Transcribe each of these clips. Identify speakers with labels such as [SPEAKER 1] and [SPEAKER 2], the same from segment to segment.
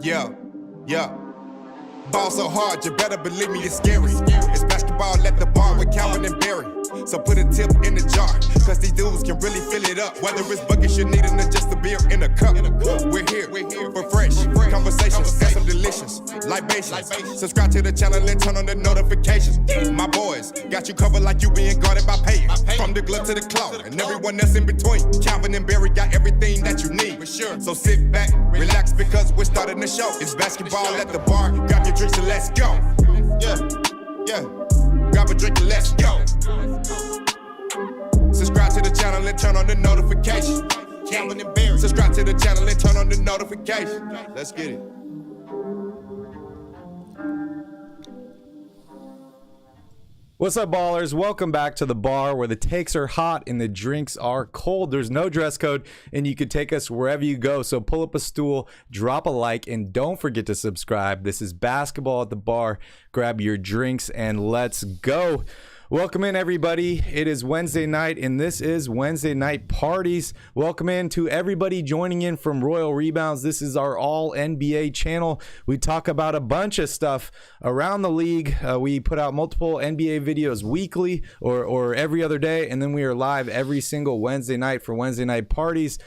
[SPEAKER 1] Yeah, yeah. Ball so hard, you better believe me, it's scary. It's basketball at the bar with Calvin and Barry. So put a tip in the jar, cause these dudes can really fill it up. Whether it's buckets you need or just a beer in a cup. We're here for fresh conversations and some delicious libations. Subscribe to the channel and turn on the notifications. My boys got you covered like you being guarded by Peyton. From the glove to the claw and everyone else in between. Calvin and Barry got everything that you need. So sit back, relax, because we're starting the show. It's basketball at the bar. Grab your drinks and let's go. Yeah. Grab a drink and let's go. Subscribe to the channel and turn on the notification. Calvin and Barry. Subscribe to the channel and turn on the notification. Let's get it.
[SPEAKER 2] What's up, ballers? Welcome back to the bar where the takes are hot and the drinks are cold. There's no dress code and you can take us wherever you go. So pull up a stool, drop a like, and don't forget to subscribe. This is Basketball at the Bar. Grab your drinks and let's go. Welcome in, everybody. It is Wednesday night, and this is Wednesday Night Parties. Welcome in to everybody joining in from Royal Rebounds. This is our all NBA channel. We talk about a bunch of stuff around the league. We put out multiple NBA videos weekly or every other day, and then we are live every single Wednesday night for Wednesday Night Parties.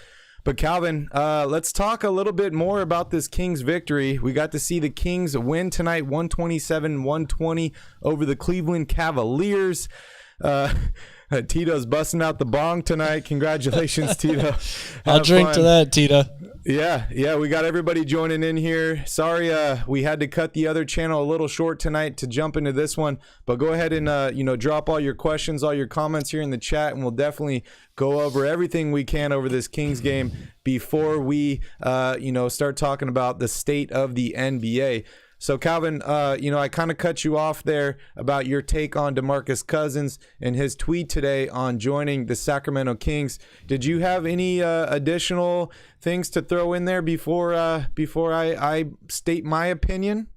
[SPEAKER 2] But Calvin, let's talk a little bit more about this Kings victory. We got to see the Kings win tonight, 127-120 over the Cleveland Cavaliers. Tito's busting out the bong tonight. Congratulations, Tito.
[SPEAKER 3] I'll drink
[SPEAKER 2] fun.
[SPEAKER 3] to that, Tito.
[SPEAKER 2] Yeah, we got everybody joining in here. Sorry, we had to cut the other channel a little short tonight to jump into this one, but go ahead and drop all your questions, all your comments here in the chat, and we'll definitely go over everything we can over this Kings game before we start talking about the state of the NBA. So, Calvin, I kind of cut you off there about your take on DeMarcus Cousins and his tweet today on joining the Sacramento Kings. Did you have any additional things to throw in there before I state my opinion?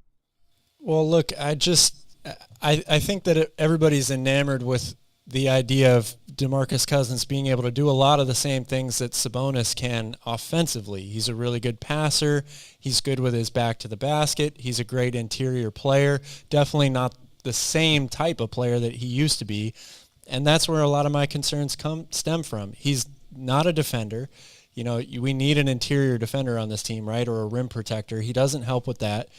[SPEAKER 3] Well, look, I think that everybody's enamored with the idea of DeMarcus Cousins being able to do a lot of the same things that Sabonis can offensively. He's a really good passer. He's good with his back to the basket. He's a great interior player. Definitely not the same type of player that he used to be. And that's where a lot of my concerns stem from. He's not a defender. We need an interior defender on this team, right? Or a rim protector. He doesn't help with that.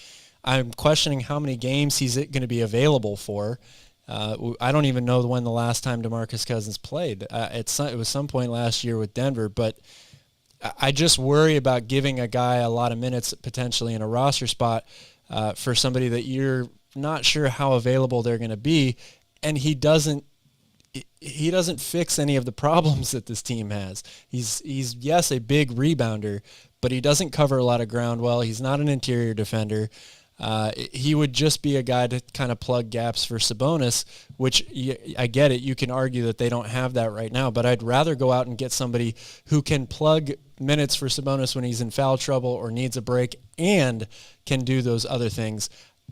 [SPEAKER 3] I'm questioning how many games he's going to be available for. I don't even know when the last time DeMarcus Cousins played. It was some point last year with Denver, but I just worry about giving a guy a lot of minutes potentially in a roster spot for somebody that you're not sure how available they're going to be, and he doesn't fix any of the problems that this team has. He's yes, a big rebounder, but he doesn't cover a lot of ground well. He's not an interior defender. He would just be a guy to kind of plug gaps for Sabonis, which I get it. You can argue that they don't have that right now, but I'd rather go out and get somebody who can plug minutes for Sabonis when he's in foul trouble or needs a break and can do those other things,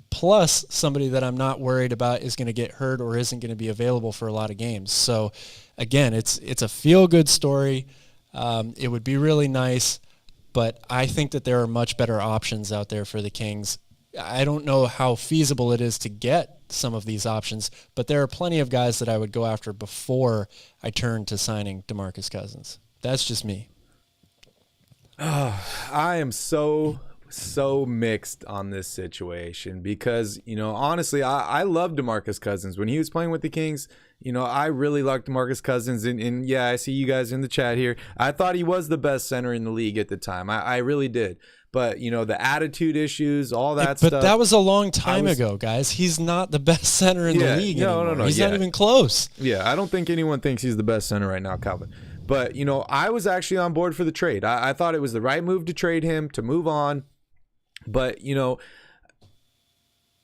[SPEAKER 3] plus somebody that I'm not worried about is going to get hurt or isn't going to be available for a lot of games. So, again, it's a feel-good story. It would be really nice, but I think that there are much better options out there for the Kings. I don't know how feasible it is to get some of these options, but there are plenty of guys that I would go after before I turn to signing DeMarcus Cousins. That's just me.
[SPEAKER 2] I am so mixed on this situation because, honestly, I love DeMarcus Cousins. When he was playing with the Kings, I really liked DeMarcus Cousins. And yeah, I see you guys in the chat here. I thought he was the best center in the league at the time. I really did. But, the attitude issues, all that stuff.
[SPEAKER 3] But that was a long time ago, guys. He's not the best center in the league anymore. No. He's not even close.
[SPEAKER 2] Yeah, I don't think anyone thinks he's the best center right now, Calvin. But, I was actually on board for the trade. I thought it was the right move to trade him, to move on. But, you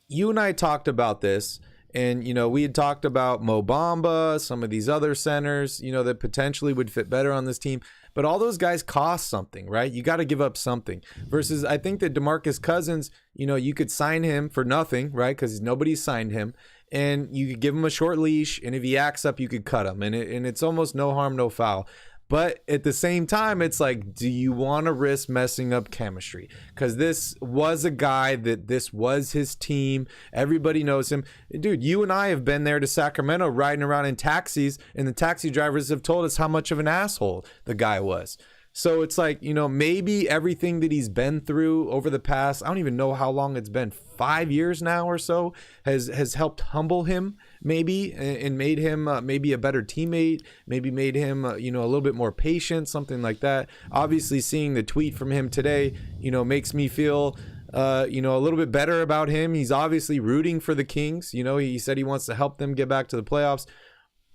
[SPEAKER 2] and I talked about this. And, we had talked about Mo Bamba, some of these other centers, that potentially would fit better on this team. But all those guys cost something, right? You got to give up something. Versus I think that DeMarcus Cousins, you could sign him for nothing, right? Because nobody's signed him. And you could give him a short leash. And if he acts up, you could cut him. And it's almost no harm, no foul. But at the same time, it's like, do you want to risk messing up chemistry? Because this was a guy this was his team. Everybody knows him. Dude, you and I have been there to Sacramento riding around in taxis, and the taxi drivers have told us how much of an asshole the guy was. So it's like, maybe everything that he's been through over the past, I don't even know how long it's been, 5 years now or so, has helped humble him maybe, and made him maybe a better teammate, maybe made him, a little bit more patient, something like that. Obviously, seeing the tweet from him today, makes me feel a little bit better about him. He's obviously rooting for the Kings. He said he wants to help them get back to the playoffs.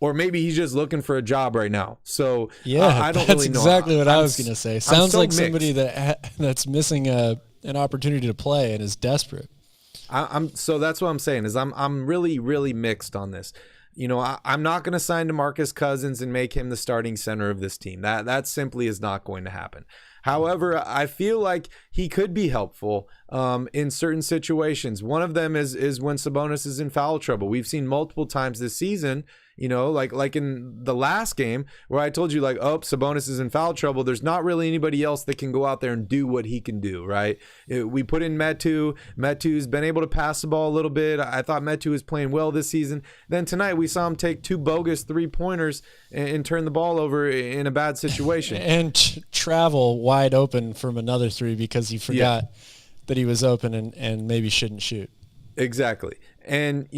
[SPEAKER 2] Or maybe he's just looking for a job right now. So
[SPEAKER 3] yeah,
[SPEAKER 2] I don't really know.
[SPEAKER 3] That's exactly what I was going to say. Sounds
[SPEAKER 2] so
[SPEAKER 3] like
[SPEAKER 2] mixed.
[SPEAKER 3] somebody that's missing an opportunity to play and is desperate.
[SPEAKER 2] So that's what I'm saying is I'm really, really mixed on this. I'm not going to sign DeMarcus Cousins and make him the starting center of this team. That simply is not going to happen. However, I feel like he could be helpful in certain situations. One of them is when Sabonis is in foul trouble. We've seen multiple times this season, like in the last game where I told you, Sabonis is in foul trouble. There's not really anybody else that can go out there and do what he can do, right? We put in Metu. Metu's been able to pass the ball a little bit. I thought Metu was playing well this season. Then tonight we saw him take 2 bogus 3-pointers and turn the ball over in a bad situation.
[SPEAKER 3] And travel wide open from another 3 because he forgot that he was open and maybe shouldn't shoot.
[SPEAKER 2] Exactly. And,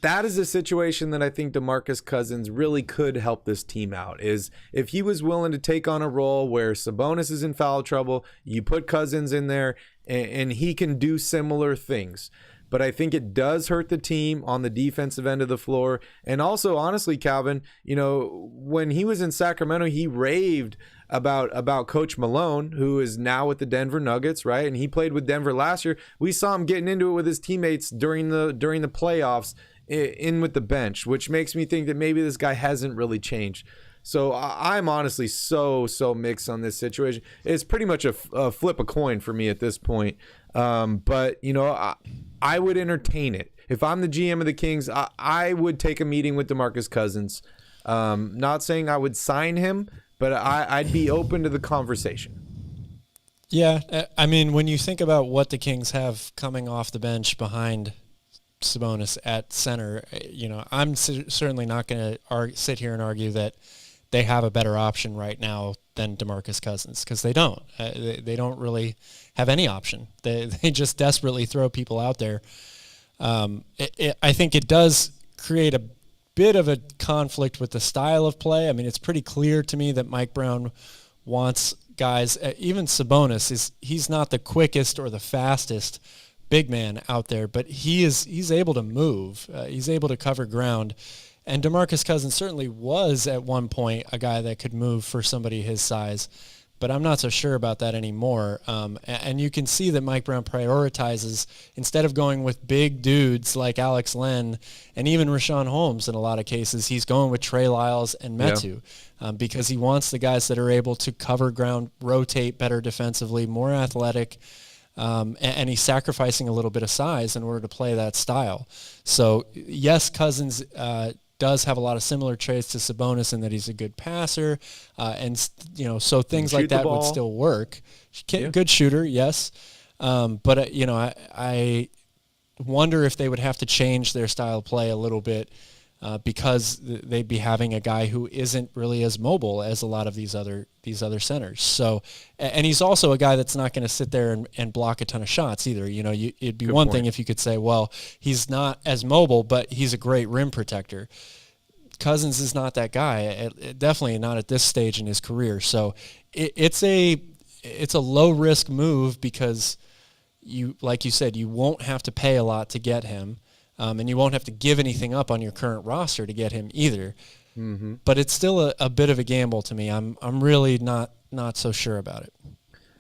[SPEAKER 2] that is a situation that I think DeMarcus Cousins really could help this team out, is if he was willing to take on a role where Sabonis is in foul trouble, you put Cousins in there and he can do similar things. But I think it does hurt the team on the defensive end of the floor. And also, honestly, Calvin, when he was in Sacramento, he raved about Coach Malone, who is now with the Denver Nuggets, right? And he played with Denver last year. We saw him getting into it with his teammates during the playoffs in with the bench, which makes me think that maybe this guy hasn't really changed. So I'm honestly so mixed on this situation. It's pretty much a flip a coin for me at this point. But I would entertain it. If I'm the GM of the Kings, I would take a meeting with DeMarcus Cousins. Not saying I would sign him, but I'd be open to the conversation.
[SPEAKER 3] Yeah, I mean, when you think about what the Kings have coming off the bench behind Sabonis at center, I'm certainly not going to sit here and argue that they have a better option right now than DeMarcus Cousins, because they don't. They don't really have any option. They just desperately throw people out there. I think it does create a bit of a conflict with the style of play. I mean, it's pretty clear to me that Mike Brown wants guys, even Sabonis, he's not the quickest or the fastest big man out there, but he's able to move. He's able to cover ground. And DeMarcus Cousins certainly was at one point a guy that could move for somebody his size, but I'm not so sure about that anymore. And you can see that Mike Brown prioritizes, instead of going with big dudes like Alex Len and even Rashawn Holmes in a lot of cases, he's going with Trey Lyles and Metu, because he wants the guys that are able to cover ground, rotate better defensively, more athletic, and he's sacrificing a little bit of size in order to play that style. So yes, Cousins does have a lot of similar traits to Sabonis in that he's a good passer, and so things like that would still work. Good shooter, yes, but I wonder if they would have to change their style of play a little bit, because they'd be having a guy who isn't really as mobile as a lot of these other centers. So, and he's also a guy that's not going to sit there and block a ton of shots either. It'd be one thing if you could say, well, he's not as mobile, but he's a great rim protector. Cousins is not that guy, definitely not at this stage in his career. So it's a low risk move, because like you said, you won't have to pay a lot to get him. And you won't have to give anything up on your current roster to get him either. Mm-hmm. But it's still a bit of a gamble to me. I'm really not so sure about it.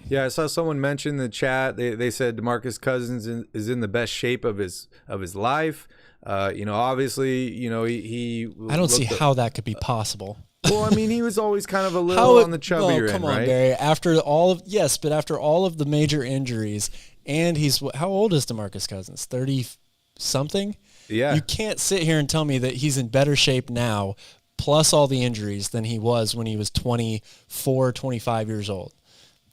[SPEAKER 2] Yeah, I saw someone mention in the chat. They said DeMarcus Cousins is in the best shape of his life. Obviously, he
[SPEAKER 3] I don't see how that could be possible.
[SPEAKER 2] Well, I mean, he was always kind of a little on the chubbier end,
[SPEAKER 3] come on,
[SPEAKER 2] right?
[SPEAKER 3] Barry. After all of the major injuries, and how old is DeMarcus Cousins? 30 something?
[SPEAKER 2] Yeah.
[SPEAKER 3] You can't sit here and tell me that he's in better shape now plus all the injuries than he was when he was 24, 25 years old.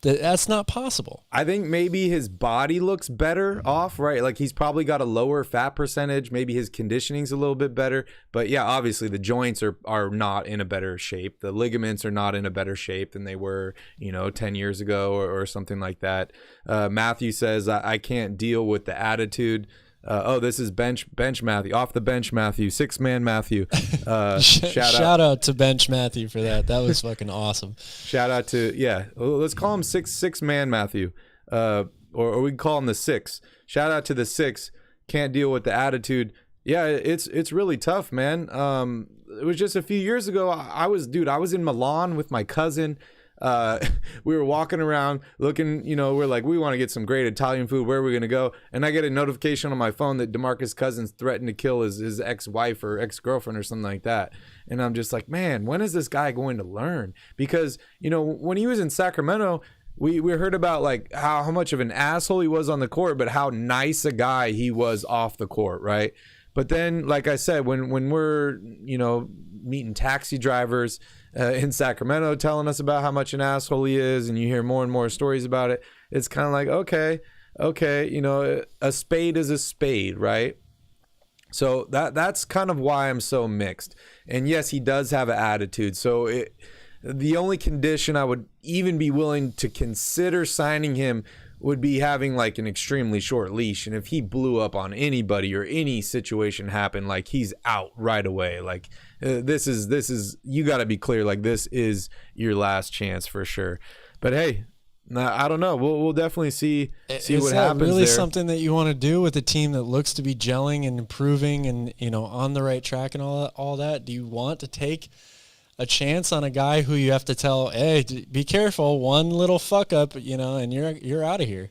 [SPEAKER 3] That's not possible.
[SPEAKER 2] I think maybe his body looks better off, right? Like he's probably got a lower fat percentage. Maybe his conditioning's a little bit better. But yeah, obviously the joints are not in a better shape. The ligaments are not in a better shape than they were, 10 years ago or something like that. Matthew says, I can't deal with the attitude. This is bench Matthew, off the bench Matthew, 6-man Matthew.
[SPEAKER 3] Shout out to bench Matthew for that. That was fucking awesome.
[SPEAKER 2] Shout out to let's call him 6-man Matthew, or we can call him the 6. Shout out to the 6. Can't deal with the attitude. Yeah, it's really tough, man. It was just a few years ago. I was in Milan with my cousin. We were walking around looking, we're like, we want to get some great Italian food. Where are we going to go? And I get a notification on my phone that DeMarcus Cousins threatened to kill his ex-wife or ex-girlfriend or something like that. And I'm just like, man, when is this guy going to learn? Because, when he was in Sacramento, we heard about like how much of an asshole he was on the court, but how nice a guy he was off the court, right? But then, like I said, when we're, meeting taxi drivers in Sacramento telling us about how much an asshole he is, and you hear more and more stories about it, it's kind of like, okay, a spade is a spade, right? So that's kind of why I'm so mixed. And yes, he does have an attitude. So the only condition I would even be willing to consider signing him would be having like an extremely short leash. And if he blew up on anybody or any situation happened, like he's out right away. Like this is you got to be clear. Like this is your last chance for sure. But hey, I don't know. We'll definitely see what happens.
[SPEAKER 3] Really,
[SPEAKER 2] there.
[SPEAKER 3] Something that you want to do with a team that looks to be gelling and improving and on the right track and all that? Do you want to take a chance on a guy who you have to tell, hey, be careful, one little fuck up, and you're out of here?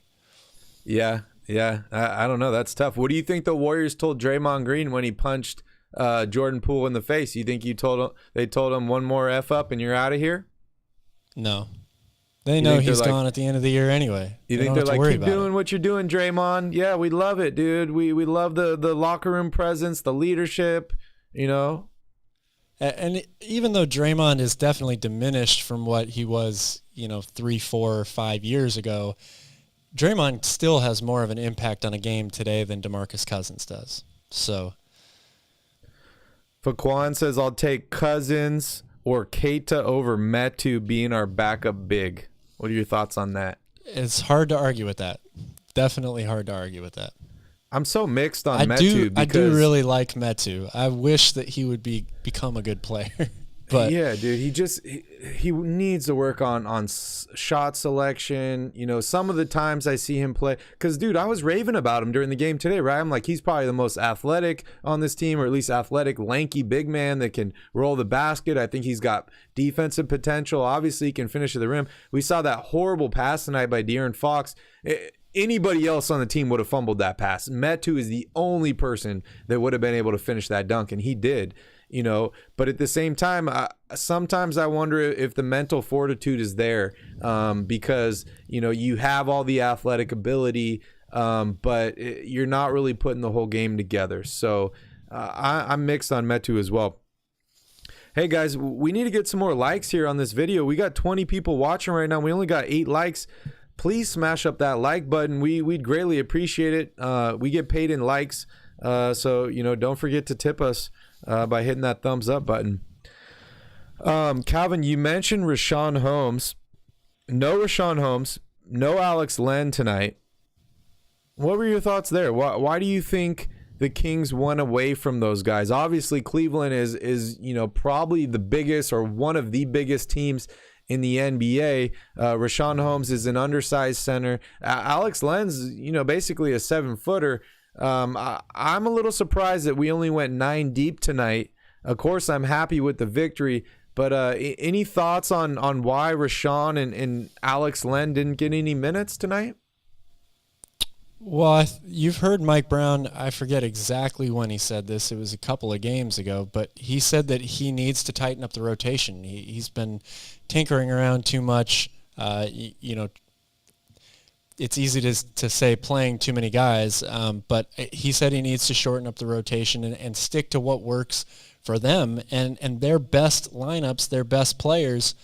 [SPEAKER 2] Yeah. I don't know. That's tough. What do you think the Warriors told Draymond Green when he punched Jordan Poole in the face? You think they told him one more F up and you're out of here?
[SPEAKER 3] No. They know he's gone at the end of the year anyway.
[SPEAKER 2] You think they're like, keep doing what you're doing, Draymond? Yeah, we love it, dude. We love the locker room presence, the leadership,
[SPEAKER 3] And even though Draymond is definitely diminished from what he was, 3, 4, 5 years ago, Draymond still has more of an impact on a game today than DeMarcus Cousins does. So,
[SPEAKER 2] Faquan says, I'll take Cousins or Keita over Metu being our backup big. What are your thoughts on that?
[SPEAKER 3] It's hard to argue with that. Definitely hard to argue with that.
[SPEAKER 2] I'm so mixed on Metu because
[SPEAKER 3] I do really like Metu. I wish that he would become a good player. But
[SPEAKER 2] yeah, dude, he needs to work on shot selection. Some of the times I see him play, because dude, I was raving about him during the game today, right? I'm like, he's probably the most athletic on this team, or at least athletic, lanky big man that can roll the basket. I think he's got defensive potential. Obviously, he can finish at the rim. We saw that horrible pass tonight by De'Aaron Fox. Anybody else on the team would have fumbled that pass. Metu is the only person that would have been able to finish that dunk, and he did. But at the same time, sometimes I wonder if the mental fortitude is there, because you have all the athletic ability, but you're not really putting the whole game together. So I'm mixed on Metu as well. Hey guys, we need to get some more likes here on this video. We got 20 people watching right now. We only got 8 likes. Please smash up that like button. We'd greatly appreciate it. We get paid in likes, so don't forget to tip us by hitting that thumbs up button. Calvin, you mentioned Richaun Holmes. No Richaun Holmes, no Alex Len tonight. What were your thoughts there? Why do you think the Kings went away from those guys? Obviously, Cleveland is probably the biggest or one of the biggest teams in the NBA. Richaun Holmes is an undersized center. Alex Len's basically a 7-footer. I'm a little surprised that we only went 9 deep tonight. Of course, I'm happy with the victory, but any thoughts on why Richaun and Alex Len didn't get any minutes tonight?
[SPEAKER 3] Well, you've heard Mike Brown. I forget exactly when he said this. It was a couple of games ago, but he said that he needs to tighten up the rotation. He's been tinkering around too much. It's easy to say playing too many guys, but he said he needs to shorten up the rotation and stick to what works for them, and their best lineups, their best players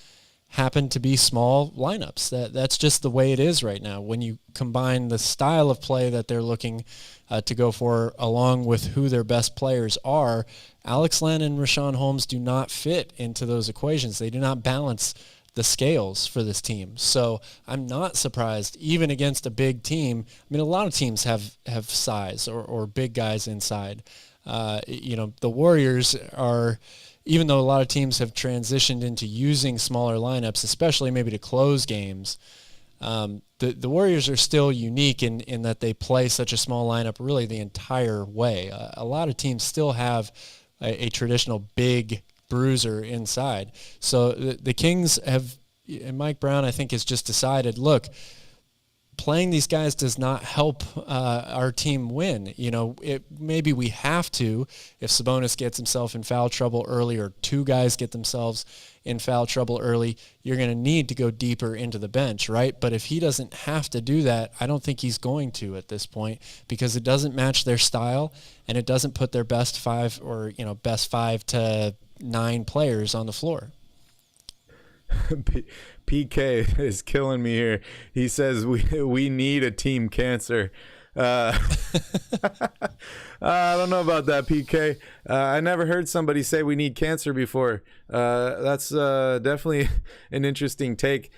[SPEAKER 3] happen to be small lineups. That's just the way it is right now. When you combine the style of play that they're looking to go for along with who their best players are, Alex Len and Richaun Holmes do not fit into those equations. They do not balance the scales for this team. So I'm not surprised, even against a big team. I mean, a lot of teams have size or big guys inside. The Warriors are, even though a lot of teams have transitioned into using smaller lineups, especially maybe to close games, the Warriors are still unique in that they play such a small lineup really the entire way. A lot of teams still have a traditional big bruiser inside. So the Kings have, and Mike Brown, I think, has just decided, look, playing these guys does not help our team win. Maybe we have to if Sabonis gets himself in foul trouble early or two guys get themselves in foul trouble early. You're going to need to go deeper into the bench, right? But if he doesn't have to do that, I don't think he's going to at this point, because it doesn't match their style and it doesn't put their best 5 or best 5 to 9 players on the floor.
[SPEAKER 2] PK is killing me here. He says we need a team cancer. I don't know about that, PK. I never heard somebody say we need cancer before. That's definitely an interesting take.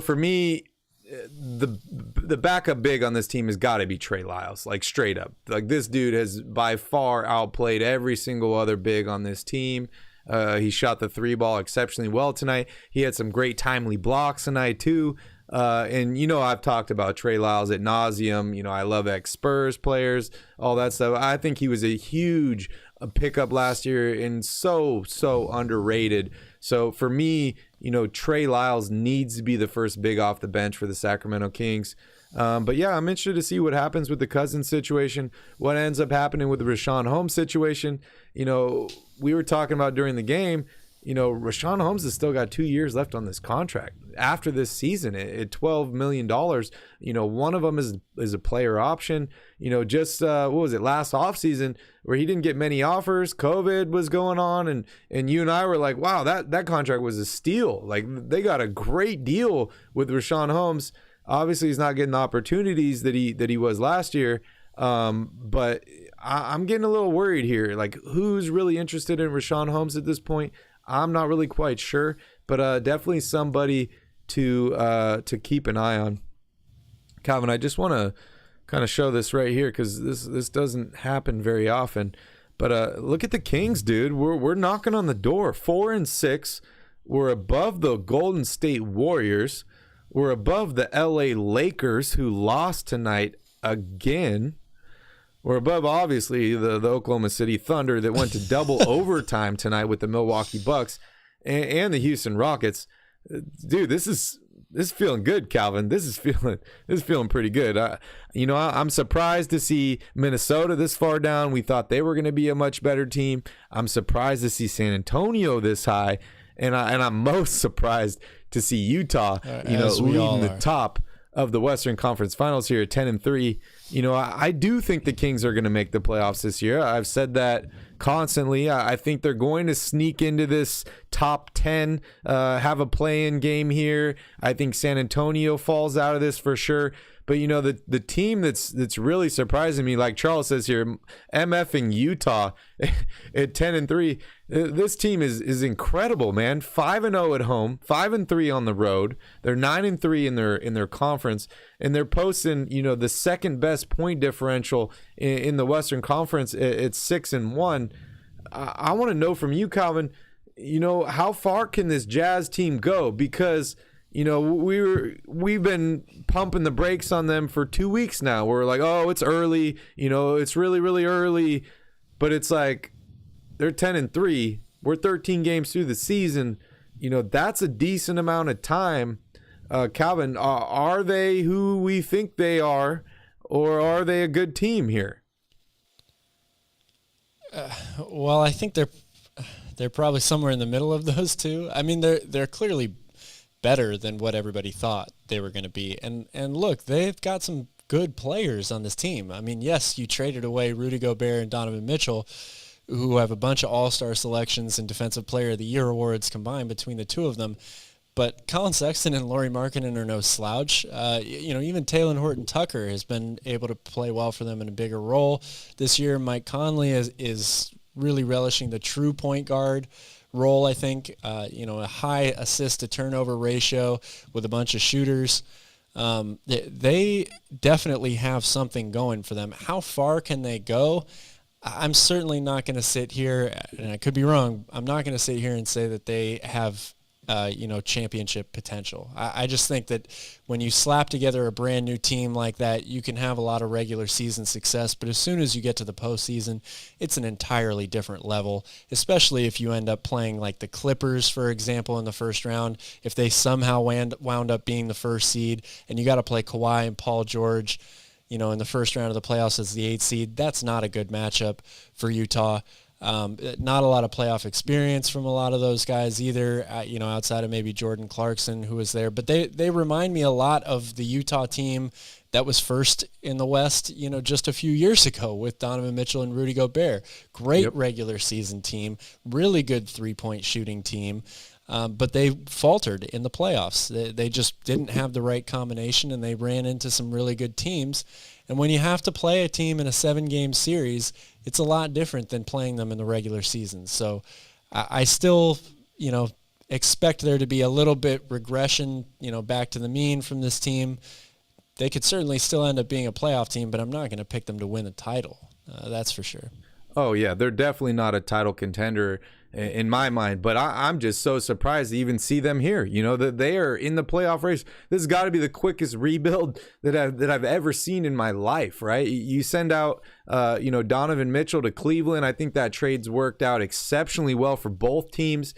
[SPEAKER 2] For me, the backup big on this team has got to be Trey Lyles, like straight up. Like, this dude has by far outplayed every single other big on this team. He shot the 3-ball exceptionally well tonight. He had some great timely blocks tonight too. And I've talked about Trey Lyles ad nauseum. I love ex-Spurs players, all that stuff. I think he was a huge pickup last year and so underrated. So for me, Trey Lyles needs to be the first big off the bench for the Sacramento Kings. But yeah, I'm interested to see what happens with the Cousins situation, what ends up happening with the Richaun Holmes situation. We were talking about during the game, Richaun Holmes has still got 2 years left on this contract after this season at $12 million. One of them is a player option. Just what was it, last offseason where he didn't get many offers, COVID was going on, and you and I were like, wow, that contract was a steal. Like, they got a great deal with Richaun Holmes. Obviously, he's not getting the opportunities that he was last year. But I'm getting a little worried here. Like, who's really interested in Richaun Holmes at this point? I'm not really quite sure, but definitely somebody to keep an eye on. Calvin, I just want to kind of show this right here because this doesn't happen very often. But look at the Kings, dude. We're knocking on the door. 4-6. We're above the Golden State Warriors. We're above the LA Lakers, who lost tonight again. We're above, obviously, the Oklahoma City Thunder that went to double overtime tonight with the Milwaukee Bucks and the Houston Rockets. Dude, this is feeling good, Calvin. This is feeling pretty good. I'm surprised to see Minnesota this far down. We thought they were going to be a much better team. I'm surprised to see San Antonio this high, and I'm most surprised to see Utah, leading the top of the Western Conference Finals here at 10-3. I do think the Kings are going to make the playoffs this year. I've said that constantly. I think they're going to sneak into this top 10, have a play-in game here. I think San Antonio falls out of this for sure. But the team that's really surprising me, like Charles says here, MFing Utah at 10-3. This team is incredible, man. 5-0 at home, 5-3 on the road. They're 9-3 in their conference, and they're posting the second best point differential in the Western Conference at 6-1. I want to know from you, Calvin. How far can this Jazz team go? Because we've been pumping the brakes on them for 2 weeks now. We're like, oh, it's early. It's really, really early. But it's like they're 10-3. We're 13 games through the season. That's a decent amount of time. Calvin, are they who we think they are, or are they a good team here?
[SPEAKER 3] Well, I think they're probably somewhere in the middle of those two. I mean, they're clearly better than what everybody thought they were going to be. And look, they've got some good players on this team. I mean, yes, you traded away Rudy Gobert and Donovan Mitchell, who have a bunch of all-star selections and Defensive Player of the Year awards combined between the two of them. But Colin Sexton and Lauri Markkanen are no slouch. Even Taylor Horton-Tucker has been able to play well for them in a bigger role this year. Mike Conley is really relishing the true point guard role, I think. A high assist to turnover ratio with a bunch of shooters. They definitely have something going for them. How far can they go? I'm certainly not going to sit here, and I could be wrong, I'm not going to sit here and say that they have championship potential. I just think that when you slap together a brand new team like that, you can have a lot of regular season success, but as soon as you get to the postseason, it's an entirely different level, especially if you end up playing like the Clippers, for example, in the first round. If they somehow wound up being the first seed, and you got to play Kawhi and Paul George, in the first round of the playoffs as the 8th seed, that's not a good matchup for Utah. Not a lot of playoff experience from a lot of those guys either, outside of maybe Jordan Clarkson, who was there. But they remind me a lot of the Utah team that was first in the West, just a few years ago with Donovan Mitchell and Rudy Gobert. Great regular season team, really good three-point shooting team. But they faltered in the playoffs. They just didn't have the right combination, and they ran into some really good teams. And when you have to play a team in a 7-game series, it's a lot different than playing them in the regular season. So I still, expect there to be a little bit regression, back to the mean from this team. They could certainly still end up being a playoff team, but I'm not going to pick them to win the title. That's for sure.
[SPEAKER 2] Oh, yeah, they're definitely not a title contender in my mind, but I'm just so surprised to even see them here. That they are in the playoff race. This has got to be the quickest rebuild that I've ever seen in my life, right? You send out Donovan Mitchell to Cleveland. I think that trade's worked out exceptionally well for both teams.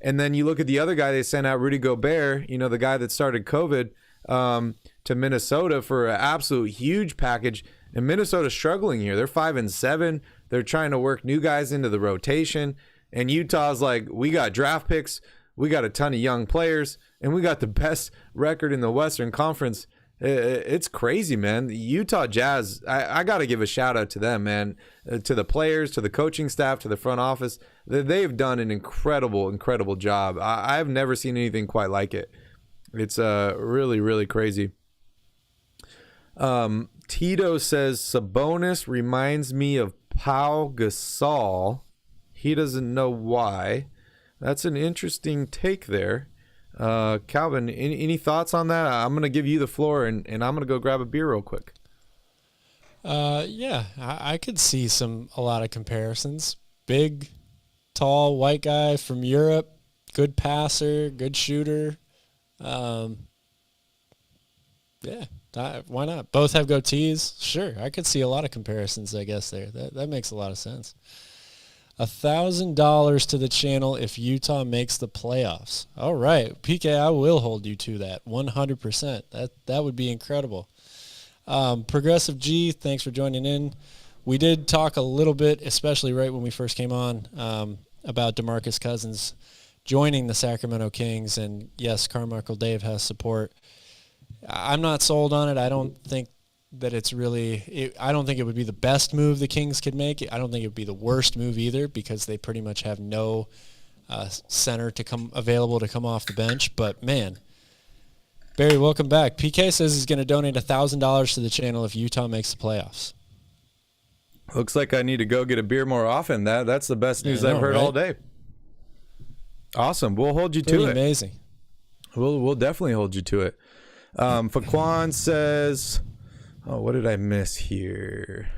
[SPEAKER 2] And then you look at the other guy they sent out, Rudy Gobert, the guy that started COVID, to Minnesota for an absolute huge package. And Minnesota's struggling here. They're 5-7. They're trying to work new guys into the rotation. And Utah's like, we got draft picks, we got a ton of young players, and we got the best record in the Western Conference. It's crazy, man. The Utah Jazz, I got to give a shout out to them, man, to the players, to the coaching staff, to the front office. They've done an incredible, incredible job. I've never seen anything quite like it. It's really, really crazy. Tito says, Sabonis reminds me of Pau Gasol. He doesn't know why. That's an interesting take there. Calvin, any thoughts on that? I'm going to give you the floor, and I'm going to go grab a beer real quick.
[SPEAKER 3] I could see a lot of comparisons. Big, tall, white guy from Europe, good passer, good shooter. Why not? Both have goatees. Sure, I could see a lot of comparisons, I guess, there. That makes a lot of sense. $1,000 to the channel if Utah makes the playoffs. All right, PK, I will hold you to that 100%. That would be incredible. Progressive G, thanks for joining in. We did talk a little bit, especially right when we first came on, about DeMarcus Cousins joining the Sacramento Kings, and yes, Carmichael Dave has support. I'm not sold on it. I don't think that it's really I don't think it would be the best move the Kings could make. I don't think it would be the worst move either, because they pretty much have no center available to come off the bench. But man, Barry, welcome back. PK says he's going to donate $1,000 to the channel if Utah makes the playoffs.
[SPEAKER 2] Looks like I need to go get a beer more often. That's the best news I've heard all day. Awesome. We'll hold you to it.
[SPEAKER 3] Amazing.
[SPEAKER 2] We'll definitely hold you to it. Faquan says, oh, what did I miss here?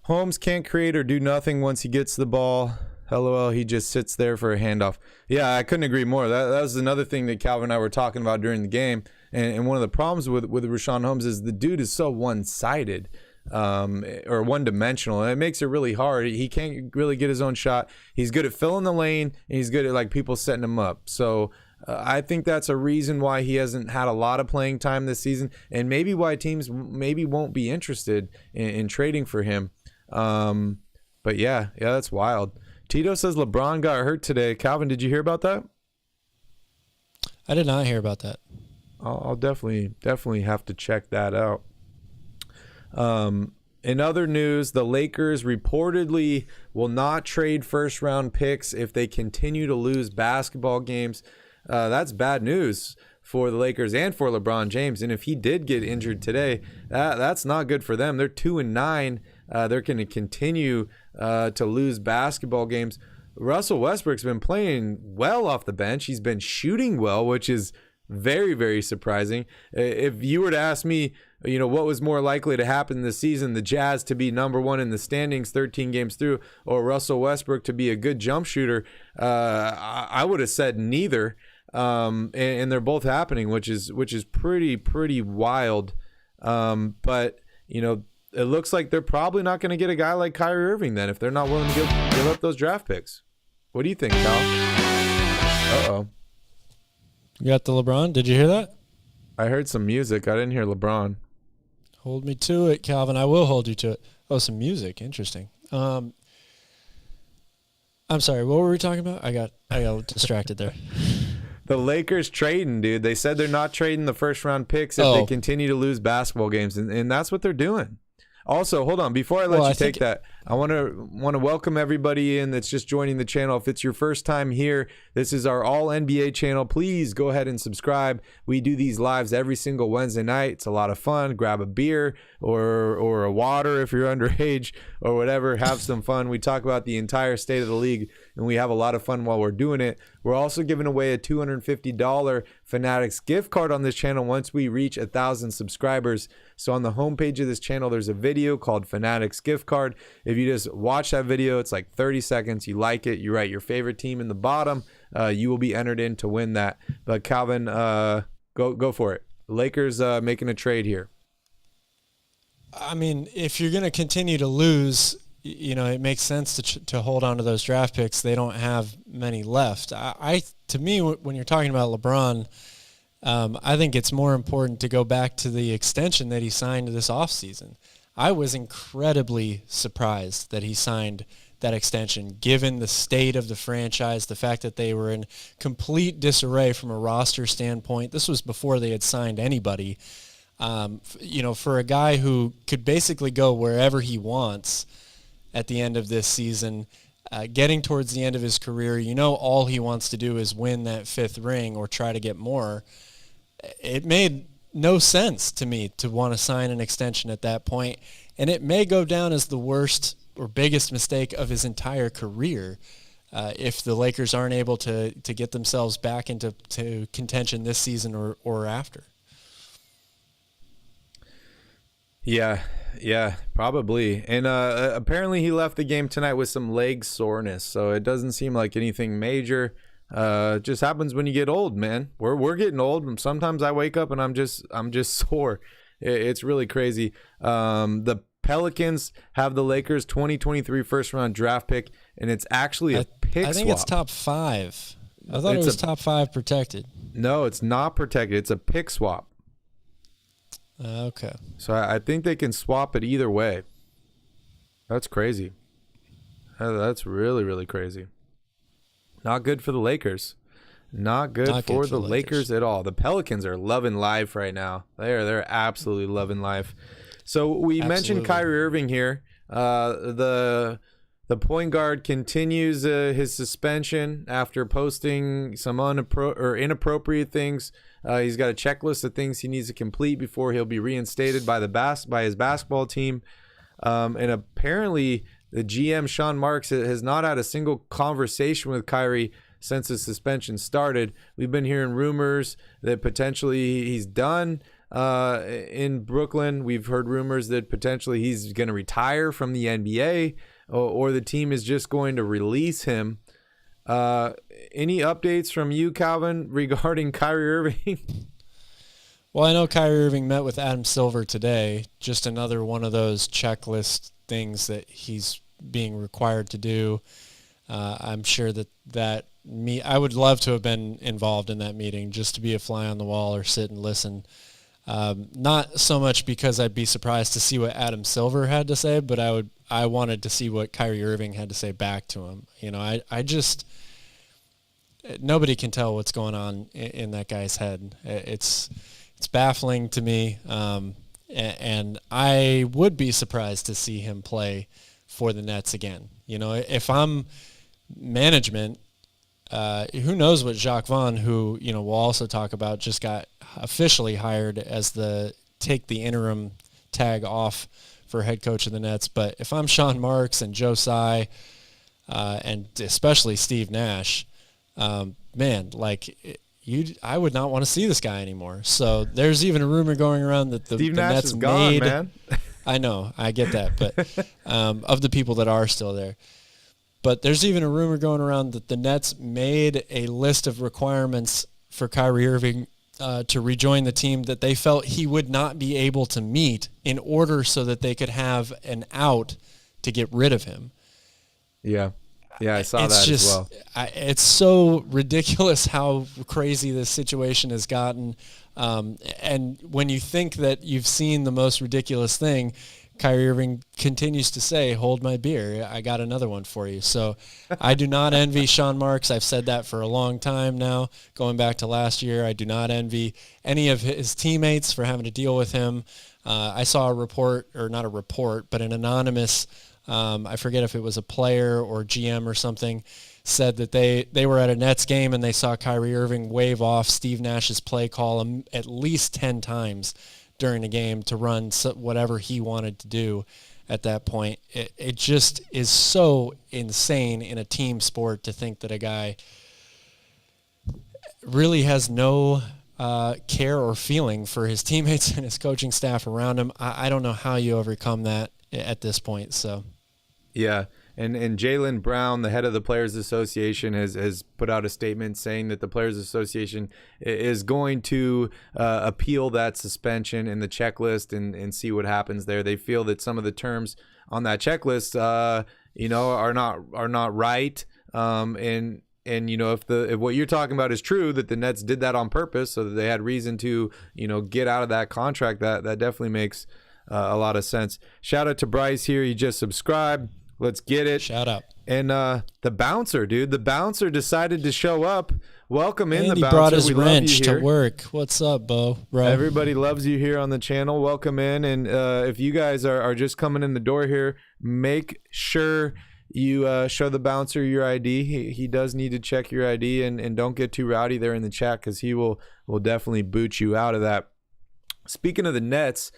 [SPEAKER 2] Holmes can't create or do nothing once he gets the ball. LOL, he just sits there for a handoff. Yeah, I couldn't agree more. That was another thing that Calvin and I were talking about during the game. And one of the problems with Richaun Holmes is the dude is so one-sided, or one-dimensional. And it makes it really hard. He can't really get his own shot. He's good at filling the lane, and he's good at like people setting him up. So I think that's a reason why he hasn't had a lot of playing time this season, and maybe why teams maybe won't be interested in trading for him. But yeah, that's wild. Tito says LeBron got hurt today. Calvin, did you hear about that?
[SPEAKER 3] I did not hear about that. I'll
[SPEAKER 2] definitely have to check that out. In other news, the Lakers reportedly will not trade first-round picks if they continue to lose basketball games. That's bad news for the Lakers and for LeBron James. And if he did get injured today, that's not good for them. They're 2-9. They're going to continue to lose basketball games. Russell Westbrook's been playing well off the bench. He's been shooting well, which is very, very surprising. If you were to ask me, what was more likely to happen this season, the Jazz to be number one in the standings 13 games through, or Russell Westbrook to be a good jump shooter, I would have said neither. And they're both happening, which is pretty wild. But it looks like they're probably not going to get a guy like Kyrie Irving then if they're not willing to give up those draft picks. What do you think, Cal? Uh-oh.
[SPEAKER 3] You got the LeBron? Did you hear that?
[SPEAKER 2] I heard some music. I didn't hear LeBron.
[SPEAKER 3] Hold me to it, Calvin. I will hold you to it. Oh, some music. Interesting. I'm sorry. What were we talking about? I got distracted there.
[SPEAKER 2] The Lakers trading, dude. They said they're not trading the first-round picks if they continue to lose basketball games, and that's what they're doing. Also, hold on. Before I let you take that, I want to welcome everybody in that's just joining the channel. If it's your first time here, this is our all NBA channel. Please go ahead and subscribe. We do these lives every single Wednesday night. It's a lot of fun. Grab a beer or a water if you're underage or whatever. Have some fun. We talk about the entire state of the league, and we have a lot of fun while we're doing it. We're also giving away a $250 Fanatics gift card on this channel once we reach 1,000 subscribers. So on the homepage of this channel, there's a video called Fanatics Gift Card. If you just watch that video, it's like 30 seconds. You like it, you write your favorite team in the bottom. You will be entered in to win that. But Calvin, go for it. Lakers making a trade here.
[SPEAKER 3] I mean, if you're going to continue to lose, it makes sense to hold on to those draft picks. They don't have many left. To me, when you're talking about LeBron, I think it's more important to go back to the extension that he signed this offseason. I was incredibly surprised that he signed that extension, given the state of the franchise, the fact that they were in complete disarray from a roster standpoint. This was before they had signed anybody. For a guy who could basically go wherever he wants at the end of this season, getting towards the end of his career, all he wants to do is win that 5th ring or try to get more. It made no sense to me to want to sign an extension at that point, and it may go down as the worst or biggest mistake of his entire career if the Lakers aren't able to get themselves back into contention this season or after. Yeah, probably. And apparently he left the game tonight with some leg soreness, so it doesn't seem like anything major. It just happens when you get old, man. We're getting old. Sometimes I wake up and I'm just sore. It's really crazy. The Pelicans have the Lakers 2023 first-round draft pick, and it's actually a pick swap. I think it's top 5. I thought it was top 5 protected.
[SPEAKER 2] No, it's not protected. It's a pick swap.
[SPEAKER 3] Okay.
[SPEAKER 2] So I think they can swap it either way. That's crazy. That's really, really crazy. Not good for the Lakers. Not good for the Lakers at all. The Pelicans are loving life right now. They're absolutely loving life. So we mentioned Kyrie Irving here. The point guard continues his suspension after posting some inappropriate things. He's got a checklist of things he needs to complete before he'll be reinstated by his basketball team. And apparently the GM, Sean Marks, has not had a single conversation with Kyrie since the suspension started. We've been hearing rumors that potentially he's done in Brooklyn. We've heard rumors that potentially he's going to retire from the NBA or the team is just going to release him. Any updates from you, Calvin, regarding Kyrie Irving?
[SPEAKER 3] Well, I know Kyrie Irving met with Adam Silver today. Just another one of those checklist things that he's being required to do. I'm sure I would love to have been involved in that meeting, just to be a fly on the wall or sit and listen. Not so much because I'd be surprised to see what Adam Silver had to say, but I wanted to see what Kyrie Irving had to say back to him. Nobody can tell what's going on in that guy's head. It's baffling to me. and I would be surprised to see him play for the Nets again. You know, if I'm management, who knows what Jacques Vaughn, who, you know, we'll also talk about, just got officially hired as take the interim tag off for head coach of the Nets. But if I'm Sean Marks and Joe Tsai, and especially Steve Nash, man, like I would not want to see this guy anymore. So there's even a rumor going around that the
[SPEAKER 2] Nash
[SPEAKER 3] Nets
[SPEAKER 2] is gone, man.
[SPEAKER 3] I know, I get that, but of the people that are still there. But there's even a rumor going around that the Nets made a list of requirements for Kyrie Irving to rejoin the team that they felt he would not be able to meet in order so that they could have an out to get rid of him.
[SPEAKER 2] Yeah. Yeah, I saw that as well.
[SPEAKER 3] It's so ridiculous how crazy this situation has gotten. And when you think that you've seen the most ridiculous thing, Kyrie Irving continues to say, "Hold my beer. I got another one for you." So I do not envy Sean Marks. I've said that for a long time now, going back to last year. I do not envy any of his teammates for having to deal with him. I saw a report, or not a report, but an anonymous, I forget if it was a player or GM or something, said that they were at a Nets game and they saw Kyrie Irving wave off Steve Nash's play call at least 10 times during the game to run whatever he wanted to do at that point. It just is so insane in a team sport to think that a guy really has no care or feeling for his teammates and his coaching staff around him. I don't know how you overcome that at this point. So,
[SPEAKER 2] yeah. And Jaylen Brown, the head of the Players Association, has put out a statement saying that the Players Association is going to appeal that suspension in the checklist and see what happens there. They feel that some of the terms on that checklist, are not right. And if what you're talking about is true, that the Nets did that on purpose so that they had reason to, get out of that contract, that definitely makes a lot of sense. Shout out to Bryce here. He just subscribed. Let's get it.
[SPEAKER 3] Shout out.
[SPEAKER 2] And the bouncer, dude. The bouncer decided to show up. Welcome in,
[SPEAKER 3] Andy
[SPEAKER 2] the bouncer.
[SPEAKER 3] Brought his
[SPEAKER 2] we
[SPEAKER 3] wrench
[SPEAKER 2] love you here.
[SPEAKER 3] to work. What's up, bro?
[SPEAKER 2] Everybody loves you here on the channel. Welcome in. And if you guys are just coming in the door here, make sure you show the bouncer your ID. He does need to check your ID, and don't get too rowdy there in the chat, because he will definitely boot you out of that. Speaking of the Nets,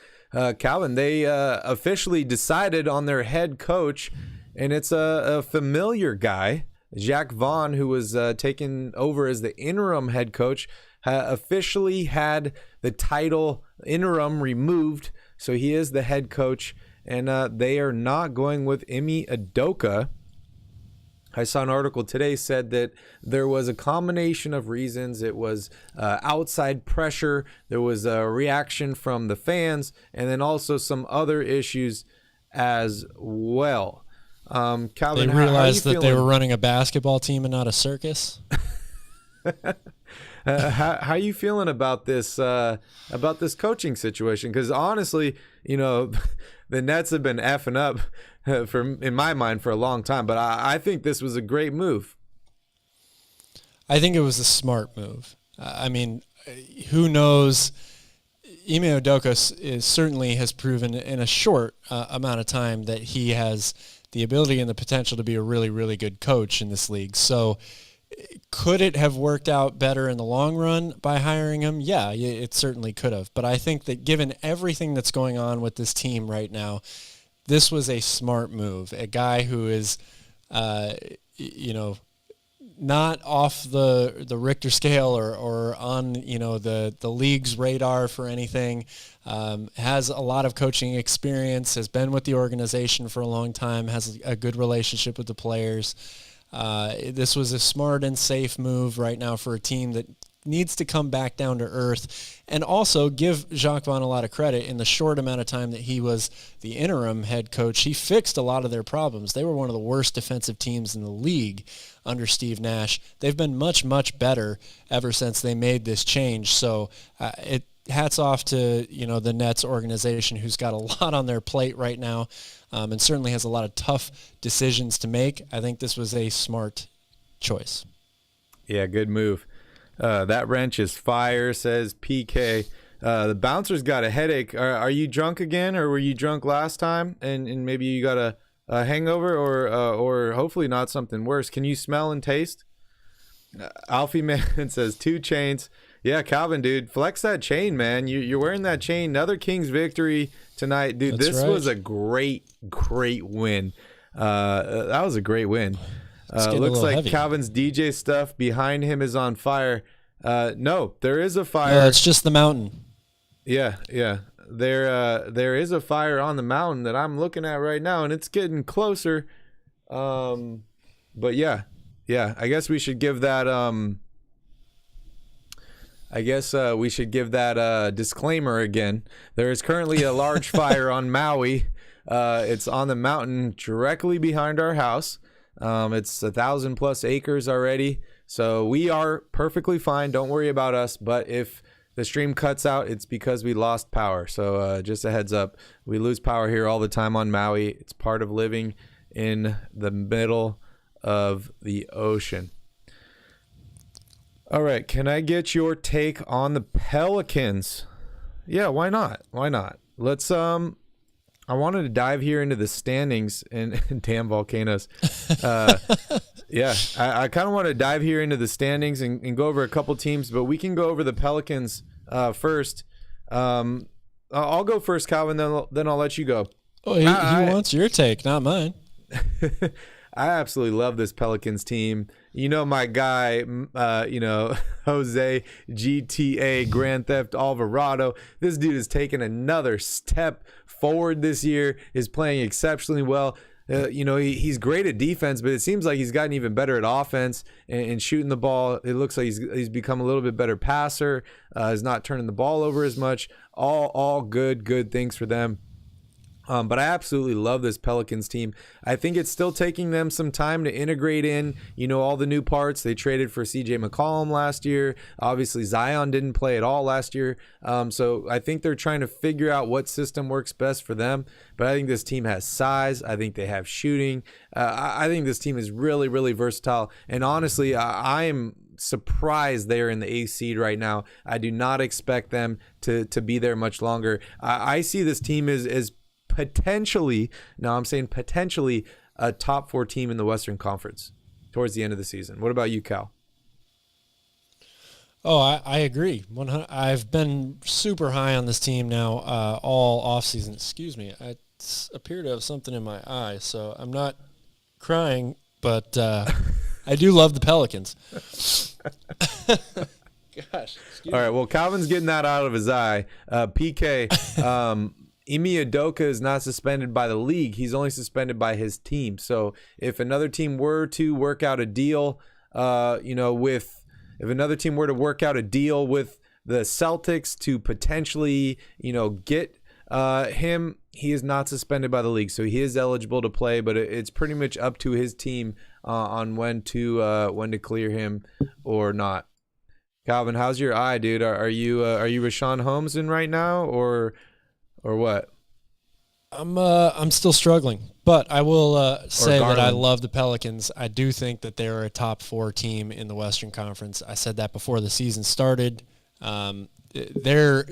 [SPEAKER 2] Calvin, they officially decided on their head coach, and it's a familiar guy. Jacques Vaughn, who was taken over as the interim head coach, officially had the title interim removed, so he is the head coach, and they are not going with Ime Udoka. I saw an article today said that there was a combination of reasons. It was outside pressure, there was a reaction from the fans, and then also some other issues as well. Calvin,
[SPEAKER 3] they realized that they
[SPEAKER 2] feeling?
[SPEAKER 3] were running a basketball team and not a circus.
[SPEAKER 2] How are you feeling about this coaching situation? Because honestly, the Nets have been effing up in my mind for a long time, but I think this was a great move.
[SPEAKER 3] I think it was a smart move. I mean, who knows? Ime Udoka certainly has proven in a short amount of time that he has the ability and the potential to be a really, really good coach in this league. So could it have worked out better in the long run by hiring him? Yeah, it certainly could have. But I think that given everything that's going on with this team right now, this was a smart move. A guy who is, not off the Richter scale or on, the league's radar for anything, has a lot of coaching experience, has been with the organization for a long time, has a good relationship with the players. This was a smart and safe move right now for a team that needs to come back down to earth, and also give Jacques Vaughn a lot of credit. In the short amount of time that he was the interim head coach, he fixed a lot of their problems. They were one of the worst defensive teams in the league under Steve Nash. They've been much, much better ever since they made this change. So hats off to the Nets organization, who's got a lot on their plate right now, and certainly has a lot of tough decisions to make. I think this was a smart choice.
[SPEAKER 2] Yeah, good move. That wrench is fire, says PK. The bouncer's got a headache. Are you drunk again, or were you drunk last time and maybe you got a hangover, or hopefully not something worse? Can you smell and taste? Alfie Man says 2 chains. Yeah, Calvin, dude, flex that chain, man. You're wearing that chain. Another Kings victory tonight, dude.
[SPEAKER 3] That's
[SPEAKER 2] this
[SPEAKER 3] right.
[SPEAKER 2] was a great win. That was a great win.
[SPEAKER 3] getting a
[SPEAKER 2] Looks
[SPEAKER 3] little
[SPEAKER 2] like
[SPEAKER 3] heavy.
[SPEAKER 2] Calvin's DJ stuff behind him is on fire. No, there is a fire.
[SPEAKER 3] No, it's just the mountain.
[SPEAKER 2] Yeah. There is a fire on the mountain that I'm looking at right now, and it's getting closer. But yeah. I guess we should give that. We should give that disclaimer again. There is currently a large fire on Maui. It's on the mountain directly behind our house. It's 1,000+ acres already, so we are perfectly fine. Don't worry about us. But if the stream cuts out, it's because we lost power. So just a heads up, we lose power here all the time on Maui. It's part of living in the middle of the ocean. All right, can I get your take on the Pelicans? Yeah, why not? Let's I wanted to dive here into the standings and damn volcanoes. Yeah, I kind of want to dive here into the standings and go over a couple teams, but we can go over the Pelicans first. I'll go first, Calvin, then I'll let you go.
[SPEAKER 3] Oh, he wants your take, not mine.
[SPEAKER 2] I absolutely love this Pelicans team. You know my guy, Jose GTA Grand Theft Alvarado. This dude has taken another step forward this year, is playing exceptionally well. He's great at defense, but it seems like he's gotten even better at offense and shooting the ball. It looks like he's become a little bit better passer. He's not turning the ball over as much. All good things for them. But I absolutely love this Pelicans team. I think it's still taking them some time to integrate in, all the new parts. They traded for CJ McCollum last year. Obviously, Zion didn't play at all last year. So I think they're trying to figure out what system works best for them. But I think this team has size. I think they have shooting. I think this team is really, really versatile. And honestly, I'm surprised they're in the 8th seed right now. I do not expect them to be there much longer. I see this team as potentially, now I'm saying potentially, a top 4 team in the Western Conference towards the end of the season. What about you, Cal?
[SPEAKER 3] Oh, I agree. I've been super high on this team now all offseason. Excuse me. I appear to have something in my eye, so I'm not crying, but I do love the Pelicans. Gosh.
[SPEAKER 2] All right, well, Calvin's getting that out of his eye. PK, Ime Udoka is not suspended by the league. He's only suspended by his team. So if another team were to work out a deal, with the Celtics to potentially, get him, he is not suspended by the league. So he is eligible to play, but it's pretty much up to his team on when to clear him or not. Calvin, how's your eye, dude? Are you Rashawn Holmes in right now, or what?
[SPEAKER 3] I'm still struggling, but I will say that I
[SPEAKER 2] Garland.
[SPEAKER 3] love the Pelicans. I do think that they're a top 4 team in the Western Conference. I said that before the season started. They're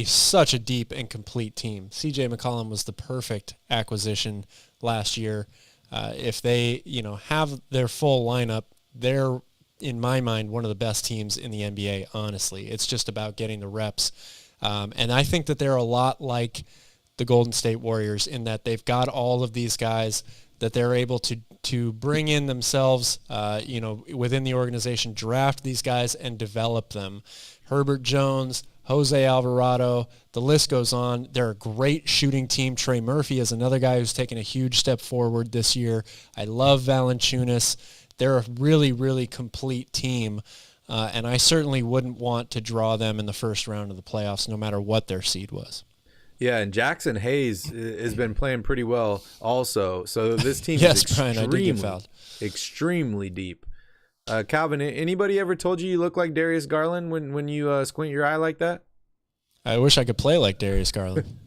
[SPEAKER 3] such a deep and complete team. CJ McCollum was the perfect acquisition last year. If they, have their full lineup, they're, in my mind, one of the best teams in the NBA, honestly. It's just about getting the reps. And I think that they're a lot like the Golden State Warriors in that they've got all of these guys that they're able to bring in themselves, within the organization, draft these guys and develop them. Herbert Jones, Jose Alvarado, the list goes on. They're a great shooting team. Trey Murphy is another guy who's taken a huge step forward this year. I love Valanciunas. They're a really, really complete team. And I certainly wouldn't want to draw them in the first round of the playoffs, no matter what their seed was.
[SPEAKER 2] Yeah, and Jackson Hayes has been playing pretty well also. So this team
[SPEAKER 3] Yes,
[SPEAKER 2] is
[SPEAKER 3] Brian, I did get fouled.
[SPEAKER 2] extremely deep. Calvin, anybody ever told you look like Darius Garland when you squint your eye like that?
[SPEAKER 3] I wish I could play like Darius Garland.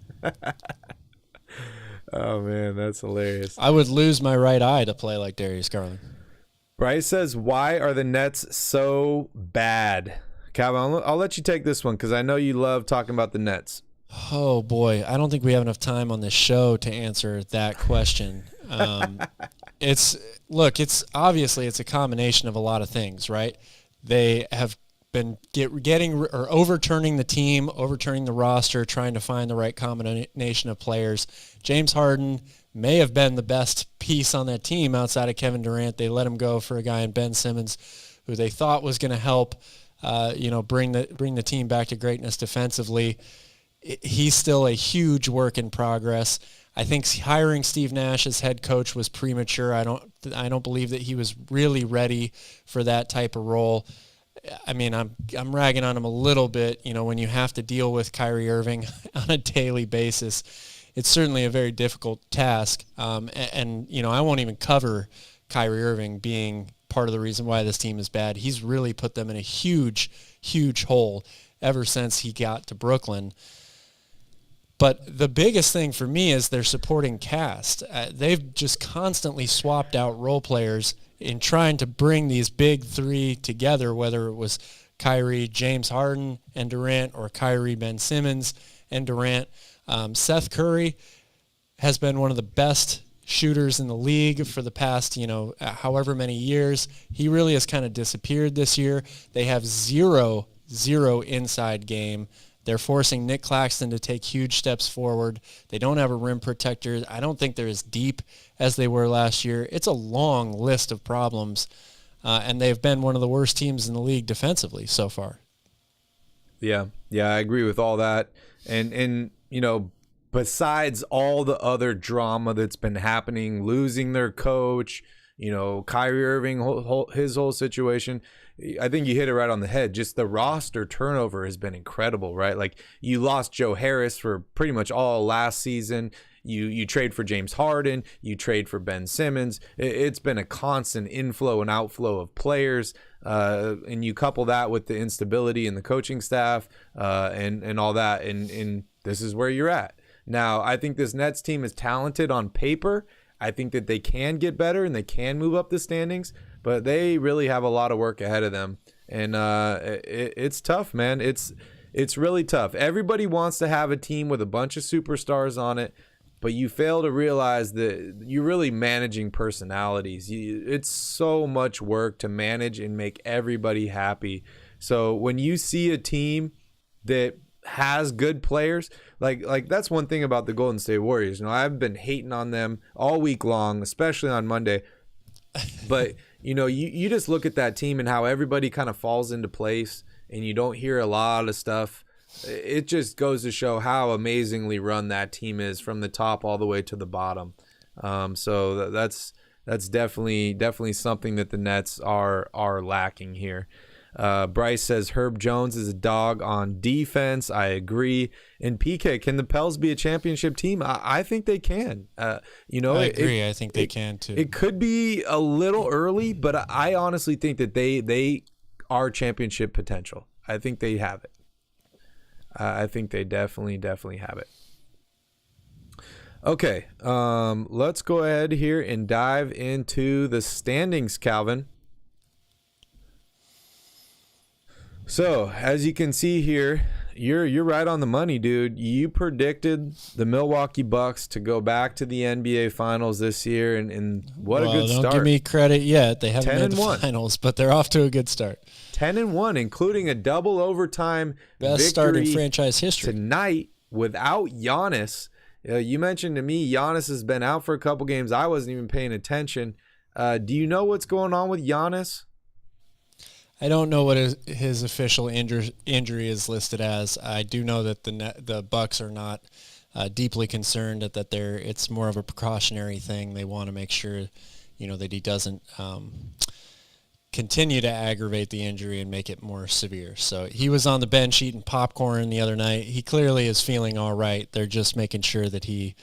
[SPEAKER 2] Oh, man, that's hilarious.
[SPEAKER 3] I would lose my right eye to play like Darius Garland.
[SPEAKER 2] Bryce says, why are the Nets so bad? Calvin, I'll let you take this one because I know you love talking about the Nets.
[SPEAKER 3] Oh boy, I don't think we have enough time on this show to answer that question. It's obviously a combination of a lot of things, right? They have been overturning the team, overturning the roster, trying to find the right combination of players. James Harden may have been the best piece on that team outside of Kevin Durant. They let him go for a guy in Ben Simmons, who they thought was going to help, bring the team back to greatness defensively. He's still a huge work in progress. I think hiring Steve Nash as head coach was premature. I don't believe that he was really ready for that type of role. I mean, I'm ragging on him a little bit. When you have to deal with Kyrie Irving on a daily basis, it's certainly a very difficult task. And I won't even cover Kyrie Irving being part of the reason why this team is bad. He's really put them in a huge, huge hole ever since he got to Brooklyn. But the biggest thing for me is their supporting cast. They've just constantly swapped out role players in trying to bring these big three together, whether it was Kyrie, James Harden, and Durant, or Kyrie, Ben Simmons, and Durant. Seth Curry has been one of the best shooters in the league for the past, however many years. He really has kind of disappeared this year. They have zero inside game. They're forcing Nick Claxton to take huge steps forward. They don't have a rim protector. I don't think they're as deep as they were last year. It's a long list of problems, and they've been one of the worst teams in the league defensively so far.
[SPEAKER 2] Yeah, I agree with all that. And besides all the other drama that's been happening, losing their coach, Kyrie Irving, his whole situation, I think you hit it right on the head. Just the roster turnover has been incredible, right? Like, you lost Joe Harris for pretty much all last season. You trade for James Harden. You trade for Ben Simmons. It's been a constant inflow and outflow of players. And you couple that with the instability in the coaching staff and all that. And this is where you're at. Now, I think this Nets team is talented on paper. I think that they can get better and they can move up the standings, but they really have a lot of work ahead of them. And it's tough, man. It's really tough. Everybody wants to have a team with a bunch of superstars on it, but you fail to realize that you're really managing personalities. It's so much work to manage and make everybody happy. So when you see a team that has good players, like that's one thing about the Golden State Warriors. I've been hating on them all week long, especially on Monday. But you just look at that team and how everybody kind of falls into place, and you don't hear a lot of stuff. It just goes to show how amazingly run that team is from the top all the way to the bottom. So that's definitely something that the Nets are lacking here. Bryce says Herb Jones is a dog on defense. I agree. And PK, can the Pels be a championship team? I think they can. I agree.
[SPEAKER 3] I think they can too.
[SPEAKER 2] It could be a little early, but I honestly think that they are championship potential. I think they have it. I think they definitely have it. Okay, let's go ahead here and dive into the standings, Calvin. So, as you can see here, you're right on the money, dude. You predicted the Milwaukee Bucks to go back to the NBA Finals this year, and what a good start.
[SPEAKER 3] Don't give me credit yet. They haven't made the
[SPEAKER 2] 10-1.
[SPEAKER 3] Finals, but they're off to a good start.
[SPEAKER 2] 10-1, including a double overtime
[SPEAKER 3] best start in franchise history
[SPEAKER 2] tonight without Giannis. You mentioned to me Giannis has been out for a couple games. I wasn't even paying attention. Do you know what's going on with Giannis?
[SPEAKER 3] I don't know what his official injury is listed as. I do know that the Bucks are not deeply concerned that it's more of a precautionary thing. They want to make sure, that he doesn't continue to aggravate the injury and make it more severe. So he was on the bench eating popcorn the other night. He clearly is feeling all right. They're just making sure that he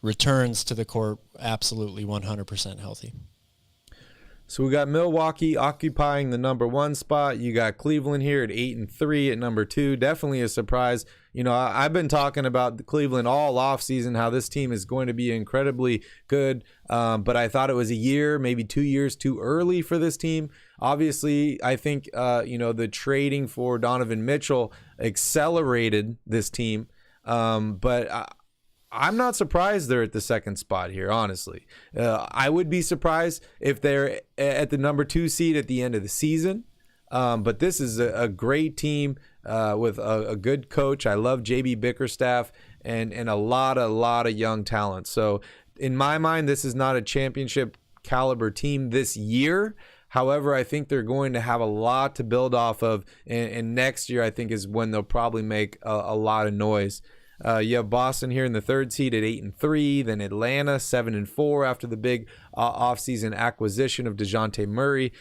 [SPEAKER 3] returns to the court absolutely 100% healthy.
[SPEAKER 2] So we got Milwaukee occupying the number 1 spot. You got Cleveland here at 8-3 at number 2. Definitely a surprise. I've been talking about Cleveland all offseason, how this team is going to be incredibly good. But I thought it was a year, maybe 2 years too early for this team. Obviously, I think the trading for Donovan Mitchell accelerated this team, but I'm not surprised they're at the second spot here, honestly. I would be surprised if they're at the number 2 seed at the end of the season. But this is a great team with a good coach. I love JB Bickerstaff and a lot of young talent. So in my mind, this is not a championship caliber team this year. However, I think they're going to have a lot to build off of. And next year, I think, is when they'll probably make a lot of noise. You have Boston here in the 3rd seed at 8-3, then Atlanta 7-4 after the big offseason acquisition of DeJounte Murray.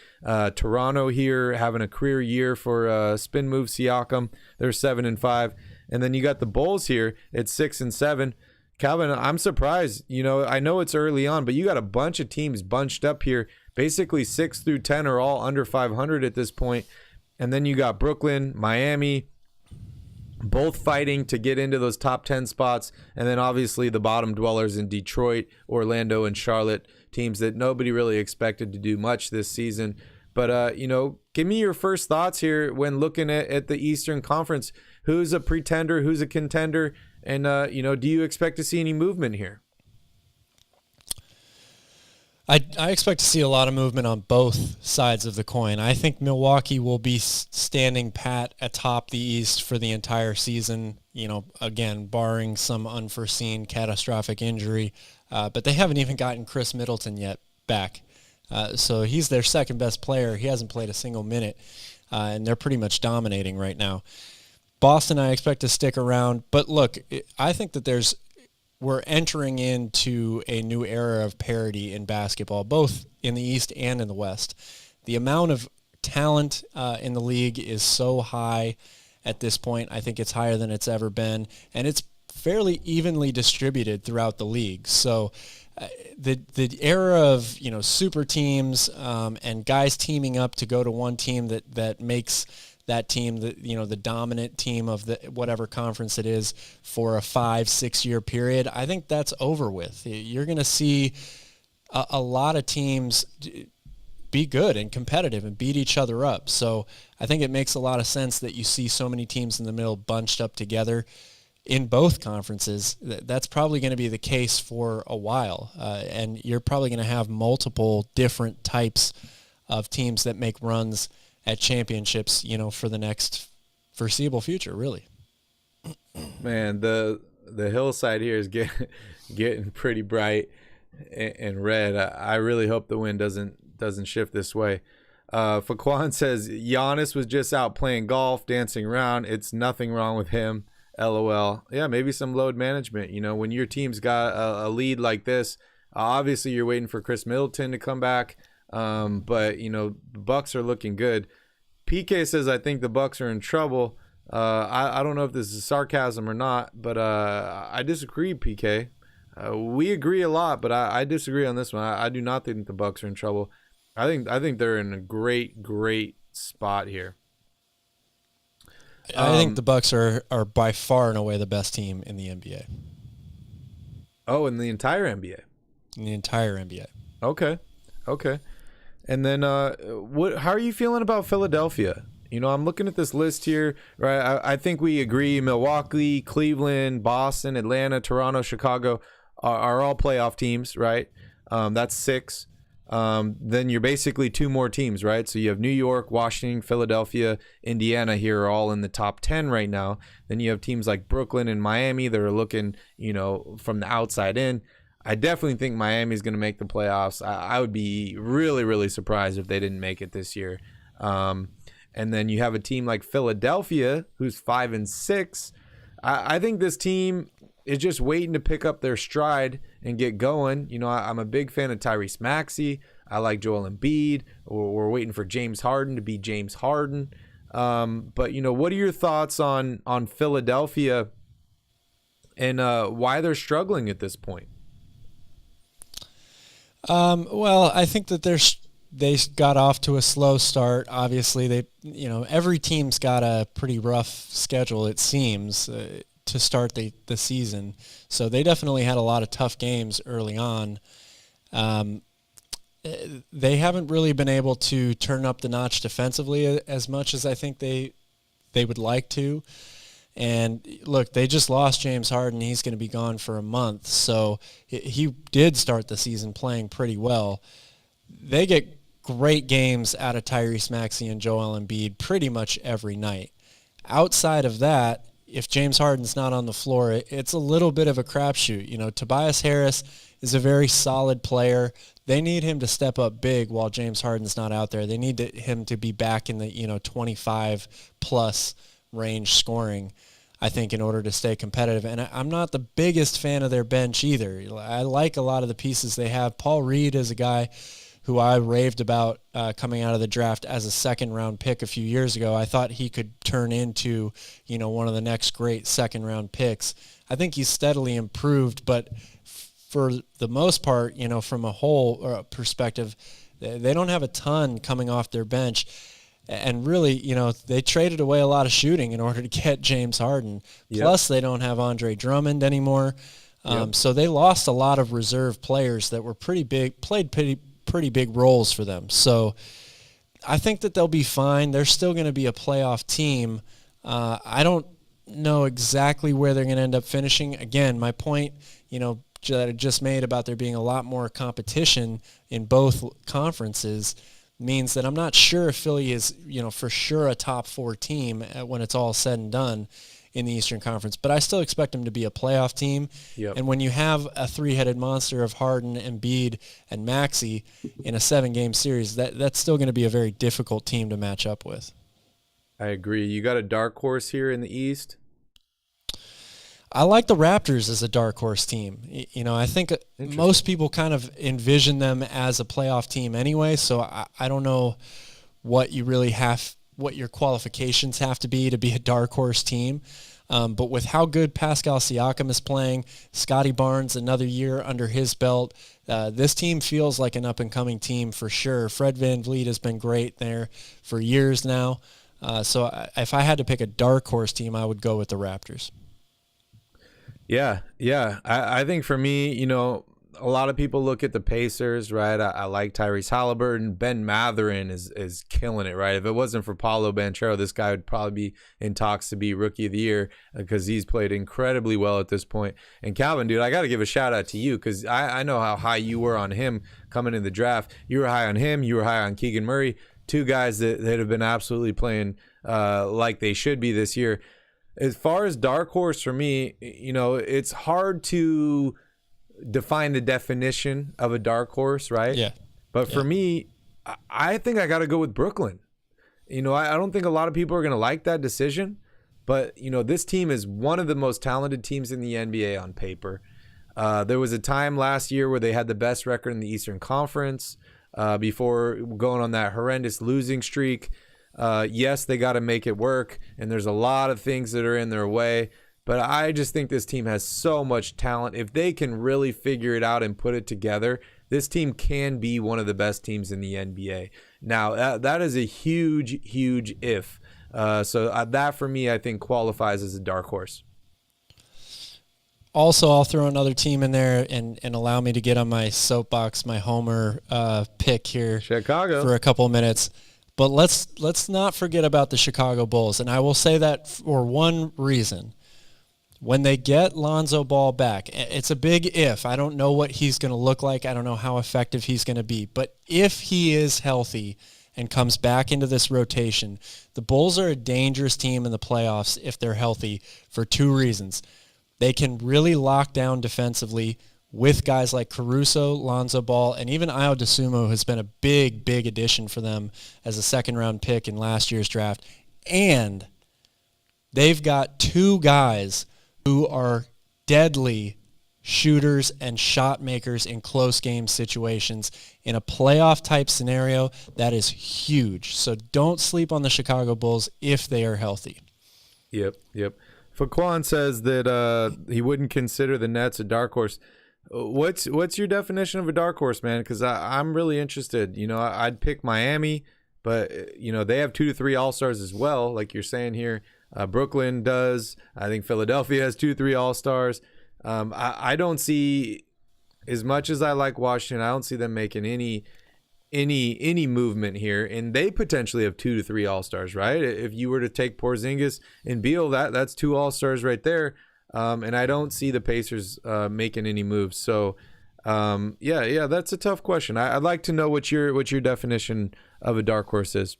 [SPEAKER 2] Toronto here having a career year for spin move Siakam. They're 7-5, and then you got the Bulls here at 6-7. Calvin, I'm surprised. I know it's early on, but you got a bunch of teams bunched up here. Basically 6 through 10 are all under 500 at this point, and then you got Brooklyn, Miami, both fighting to get into those top 10 spots. And then obviously the bottom dwellers in Detroit, Orlando, and Charlotte, teams that nobody really expected to do much this season. But, give me your first thoughts here when looking at the Eastern Conference. Who's a pretender? Who's a contender? And, do you expect to see any movement here?
[SPEAKER 3] I expect to see a lot of movement on both sides of the coin. I think Milwaukee will be standing pat atop the East for the entire season, again, barring some unforeseen catastrophic injury. But they haven't even gotten Chris Middleton yet back. So he's their second best player. He hasn't played a single minute, and they're pretty much dominating right now. Boston, I expect to stick around. But look, I think that we're entering into a new era of parity in basketball, both in the East and in the West. The amount of talent in the league is so high at this point. I think it's higher than it's ever been, and it's fairly evenly distributed throughout the league. So the era of super teams and guys teaming up to go to one team that makes that team, the dominant team of the whatever conference it is for a 5-6 year period, I think that's over with. You're going to see a lot of teams be good and competitive and beat each other up. So I think it makes a lot of sense that you see so many teams in the middle bunched up together in both conferences. That's probably going to be the case for a while. And you're probably going to have multiple different types of teams that make runs at championships, for the next foreseeable future, really.
[SPEAKER 2] Man, the hillside here is getting pretty bright and red. I really hope the wind doesn't shift this way. Faquan says Giannis was just out playing golf, dancing around. It's nothing wrong with him. LOL. Yeah, maybe some load management. When your team's got a lead like this, obviously you're waiting for Chris Middleton to come back. But the Bucks are looking good. PK says, I think the Bucks are in trouble. I don't know if this is sarcasm or not, but I disagree, PK. We agree a lot, but I disagree on this one. I do not think the Bucks are in trouble. I think they're in a great spot here.
[SPEAKER 3] I think the Bucks are by far and away the best team in the NBA.
[SPEAKER 2] Oh, in the entire NBA?
[SPEAKER 3] In the entire NBA.
[SPEAKER 2] Okay. And then how are you feeling about Philadelphia? I'm looking at this list here, right? I think we agree Milwaukee, Cleveland, Boston, Atlanta, Toronto, Chicago are all playoff teams, right? That's 6. Then you're basically 2 more teams, right? So you have New York, Washington, Philadelphia, Indiana here are all in the top 10 right now. Then you have teams like Brooklyn and Miami that are looking, from the outside in. I definitely think Miami's going to make the playoffs. I would be really, really surprised if they didn't make it this year. And then you have a team like Philadelphia, who's 5-6. I think this team is just waiting to pick up their stride and get going. I'm a big fan of Tyrese Maxey. I like Joel Embiid. We're waiting for James Harden to be James Harden. But what are your thoughts on Philadelphia and why they're struggling at this point?
[SPEAKER 3] Well, I think that they got off to a slow start. Obviously, every team's got a pretty rough schedule, it seems, to start the season. So they definitely had a lot of tough games early on. they haven't really been able to turn up the notch defensively as much as I think they would like to. And look, they just lost James Harden. He's going to be gone for a month. So he did start the season playing pretty well. They get great games out of Tyrese Maxey and Joel Embiid pretty much every night. Outside of that, if James Harden's not on the floor, it's a little bit of a crapshoot. You know, Tobias Harris is a very solid player. They need him to step up big while James Harden's not out there. They need him to be back in the 25-plus range scoring, I think, in order to stay competitive. And I'm not the biggest fan of their bench either. I like a lot of the pieces they have. Paul Reed is a guy who I raved about coming out of the draft as a second-round pick a few years ago. I thought he could turn into, one of the next great second-round picks. I think he's steadily improved, but for the most part, from a whole perspective, they don't have a ton coming off their bench. And really, they traded away a lot of shooting in order to get James Harden.
[SPEAKER 2] Yep.
[SPEAKER 3] Plus, they don't have Andre Drummond anymore. So they lost a lot of reserve players that were pretty big, played pretty big roles for them. So I think that they'll be fine. They're still going to be a playoff team. I don't know exactly where they're going to end up finishing. Again, my point, that I just made about there being a lot more competition in both conferences means that I'm not sure if Philly is, for sure a top 4 team when it's all said and done in the Eastern Conference. But I still expect them to be a playoff team.
[SPEAKER 2] Yep.
[SPEAKER 3] And when you have a three-headed monster of Harden, Embiid, and Maxey in a 7-game series, that's still going to be a very difficult team to match up with.
[SPEAKER 2] I agree. You got a dark horse here in the East?
[SPEAKER 3] I like the Raptors as a dark horse team. I think most people kind of envision them as a playoff team anyway, so I don't know what your qualifications have to be a dark horse team. But with how good Pascal Siakam is playing, Scotty Barnes another year under his belt, this team feels like an up-and-coming team for sure. Fred VanVleet has been great there for years now. So if I had to pick a dark horse team, I would go with the Raptors.
[SPEAKER 2] Yeah. I think for me, a lot of people look at the Pacers, right? I like Tyrese Halliburton. Ben Mathurin is killing it, right? If it wasn't for Paolo Banchero, this guy would probably be in talks to be Rookie of the Year because he's played incredibly well at this point. And Calvin, dude, I got to give a shout out to you because I know how high you were on him coming in the draft. You were high on him. You were high on Keegan Murray, 2 guys that have been absolutely playing like they should be this year. As far as dark horse for me, it's hard to define the definition of a dark horse, right?
[SPEAKER 3] Yeah.
[SPEAKER 2] But for me, I think I got to go with Brooklyn. I don't think a lot of people are going to like that decision, but this team is one of the most talented teams in the NBA on paper. There was a time last year where they had the best record in the Eastern Conference before going on that horrendous losing streak. Yes, they got to make it work, and there's a lot of things that are in their way. But I just think this team has so much talent. If they can really figure it out and put it together, this team can be one of the best teams in the NBA. Now, that is a huge, huge if. So that, for me, I think qualifies as a dark horse.
[SPEAKER 3] Also, I'll throw another team in there and allow me to get on my soapbox, my homer pick here
[SPEAKER 2] Chicago
[SPEAKER 3] for a couple of minutes. But let's not forget about the Chicago Bulls. And I will say that for one reason. When they get Lonzo Ball back, it's a big if. I don't know what he's going to look like. I don't know how effective he's going to be. But if he is healthy and comes back into this rotation, the Bulls are a dangerous team in the playoffs if they're healthy for 2 reasons. They can really lock down defensively with guys like Caruso, Lonzo Ball, and even Ayo Dosunmu has been a big, big addition for them as a second-round pick in last year's draft. And they've got 2 guys who are deadly shooters and shot makers in close game situations. In a playoff-type scenario, that is huge. So don't sleep on the Chicago Bulls if they are healthy.
[SPEAKER 2] Yep. Faquan says that he wouldn't consider the Nets a dark horse. What's your definition of a dark horse, man? Because I'm really interested. I'd pick Miami, but they have 2 to 3 All-Stars as well, like you're saying here. Brooklyn does. I think Philadelphia has 2 to 3 All-Stars. I don't see, as much as I like Washington, I don't see them making any any movement here, and they potentially have 2 to 3 all-stars, right? If you were to take Porzingis and Beal, that's 2 all-stars right there. And I don't see the Pacers making any moves. So yeah, that's a tough question. I'd like to know what your definition of a dark horse is.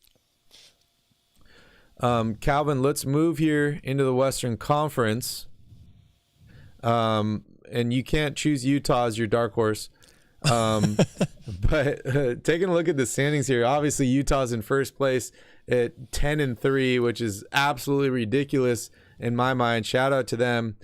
[SPEAKER 2] Calvin, let's move here into the Western Conference. And you can't choose Utah as your dark horse. But taking a look at the standings here, obviously Utah's in first place at 10-3, which is absolutely ridiculous in my mind. Shout out to them,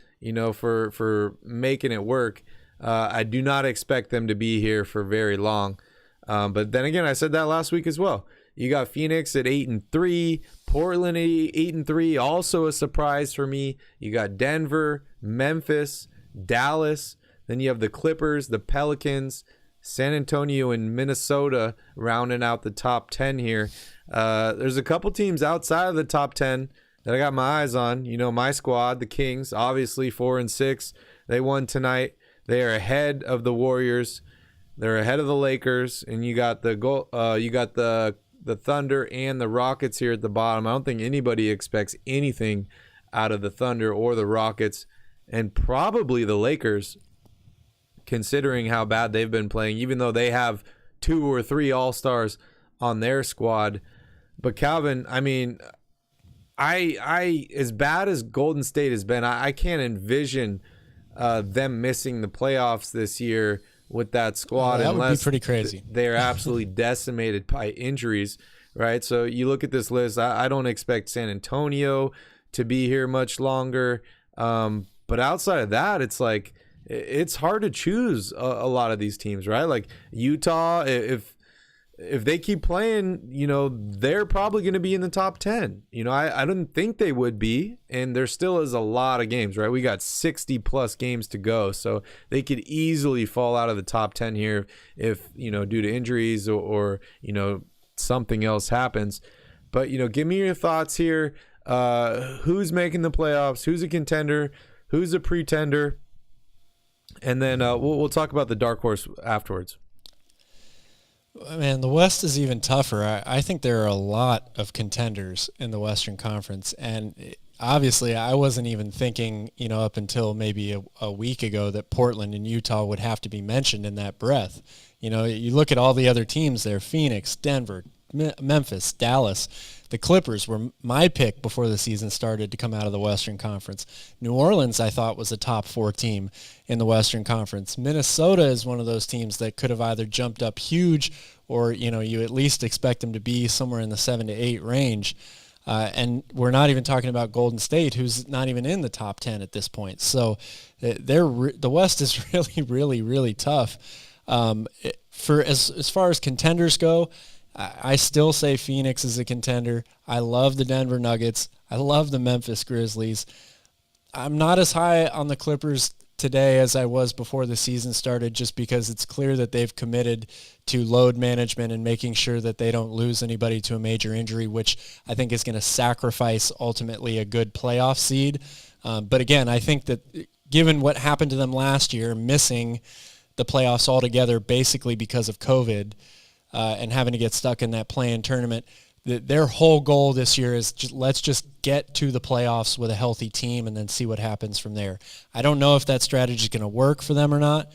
[SPEAKER 2] for making it work. I do not expect them to be here for very long. But then again, I said that last week as well. You got Phoenix at 8-3, Portland at 8-3, also a surprise for me. You got Denver, Memphis, Dallas. Then you have the Clippers, the Pelicans, San Antonio, and Minnesota rounding out the top 10 here. There's a couple teams outside of the top 10 that I got my eyes on. My squad, the Kings, obviously 4-6. They won tonight. They are ahead of the Warriors. They're ahead of the Lakers, and you got the Thunder and the Rockets here at the bottom. I don't think anybody expects anything out of the Thunder or the Rockets, and probably the Lakers, considering how bad they've been playing, even though they have 2 or 3 all-stars on their squad. But Calvin, I mean, I as bad as Golden State has been, I can't envision them missing the playoffs this year with that squad.
[SPEAKER 3] That would be pretty crazy.
[SPEAKER 2] They're absolutely decimated by injuries, right? So you look at this list, I don't expect San Antonio to be here much longer. But outside of that, it's like, it's hard to choose a lot of these teams, right? Like Utah, if they keep playing, they're probably going to be in the top 10. I didn't think they would be, and there still is a lot of games, right? We got 60 plus games to go, so they could easily fall out of the top 10 here if due to injuries or something else happens. But give me your thoughts here. Who's making the playoffs? Who's a contender? Who's a pretender? And then we'll talk about the dark horse afterwards.
[SPEAKER 3] Man, the West is even tougher. I think there are a lot of contenders in the Western Conference, and obviously I wasn't even thinking, up until maybe a week ago that Portland and Utah would have to be mentioned in that breath. You look at all the other teams there: Phoenix, Denver, Memphis, Dallas. The Clippers were my pick before the season started to come out of the Western Conference. New Orleans, I thought, was a top 4 team in the Western Conference. Minnesota is one of those teams that could have either jumped up huge or, you at least expect them to be somewhere in the 7 to 8 range. And we're not even talking about Golden State, who's not even in the top 10 at this point. So the West is really, really, really tough. For as far as contenders go, I still say Phoenix is a contender. I love the Denver Nuggets. I love the Memphis Grizzlies. I'm not as high on the Clippers today as I was before the season started, just because it's clear that they've committed to load management and making sure that they don't lose anybody to a major injury, which I think is going to sacrifice ultimately a good playoff seed. But again, I think that given what happened to them last year, missing the playoffs altogether basically because of COVID, and having to get stuck in that play-in tournament, their whole goal this year is let's just get to the playoffs with a healthy team and then see what happens from there. I don't know if that strategy is going to work for them or not,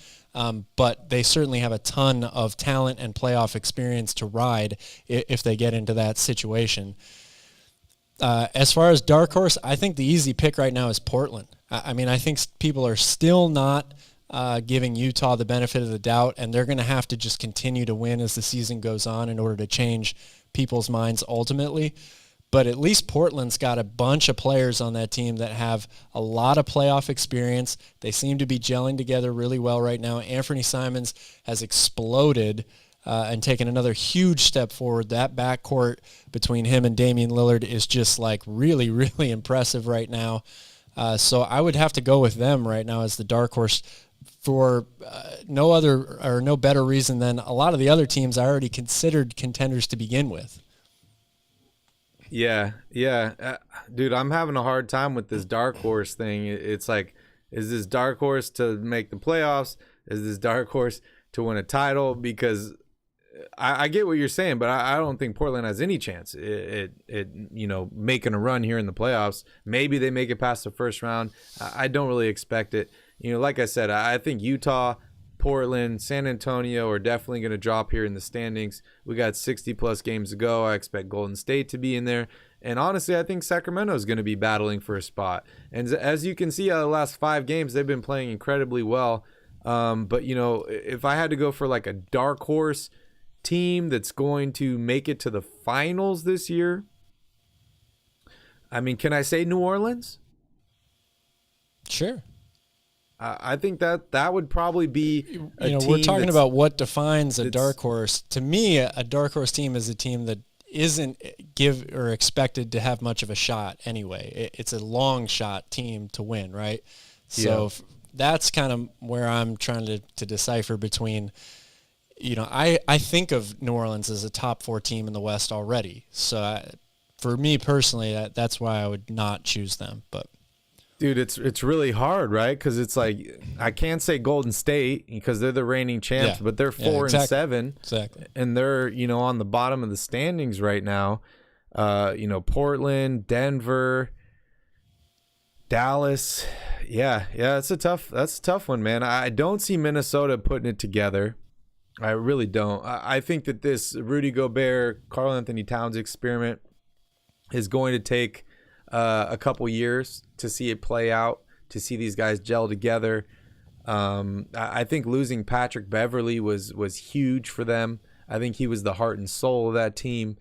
[SPEAKER 3] but they certainly have a ton of talent and playoff experience to ride if they get into that situation. As far as dark horse, I think the easy pick right now is Portland. I think people are still not giving Utah the benefit of the doubt, and they're going to have to just continue to win as the season goes on in order to change people's minds ultimately. But at least Portland's got a bunch of players on that team that have a lot of playoff experience. They seem to be gelling together really well right now. Anthony Simons has exploded and taken another huge step forward. That backcourt between him and Damian Lillard is just like really, really impressive right now. So I would have to go with them right now as the dark horse for no other or no better reason than a lot of the other teams I already considered contenders to begin with.
[SPEAKER 2] Yeah. Dude, I'm having a hard time with this dark horse thing. It's like, is this dark horse to make the playoffs? Is this dark horse to win a title? Because I get what you're saying, but I don't think Portland has any chance. Making a run here in the playoffs. Maybe they make it past the first round. I don't really expect it. Like I said, I think Utah, Portland, San Antonio are definitely going to drop here in the standings. We got 60-plus games to go. I expect Golden State to be in there. And honestly, I think Sacramento is going to be battling for a spot. And as you can see, out of the last 5 games, they've been playing incredibly well. But, if I had to go for like a dark horse team that's going to make it to the finals this year, I mean, can I say New Orleans?
[SPEAKER 3] Sure.
[SPEAKER 2] I think that would probably be a team.
[SPEAKER 3] We're talking about what defines a dark horse. To me, a dark horse team is a team that isn't expected to have much of a shot anyway. It's a long shot team to win, right? So that's kind of where I'm trying to decipher between, I think of New Orleans as a top 4 team in the West already. So for me personally, that's why I would not choose them. But
[SPEAKER 2] dude, it's really hard, right? Because it's like, I can't say Golden State because they're the reigning champs, but they're 4-7,
[SPEAKER 3] exactly,
[SPEAKER 2] and they're on the bottom of the standings right now. Portland, Denver, Dallas, that's a tough one, man. I don't see Minnesota putting it together. I really don't. I think that this Rudy Gobert, Karl Anthony Towns experiment is going to take a couple years to see it play out, to see these guys gel together. I think losing Patrick Beverley was huge for them. I think he was the heart and soul of that team.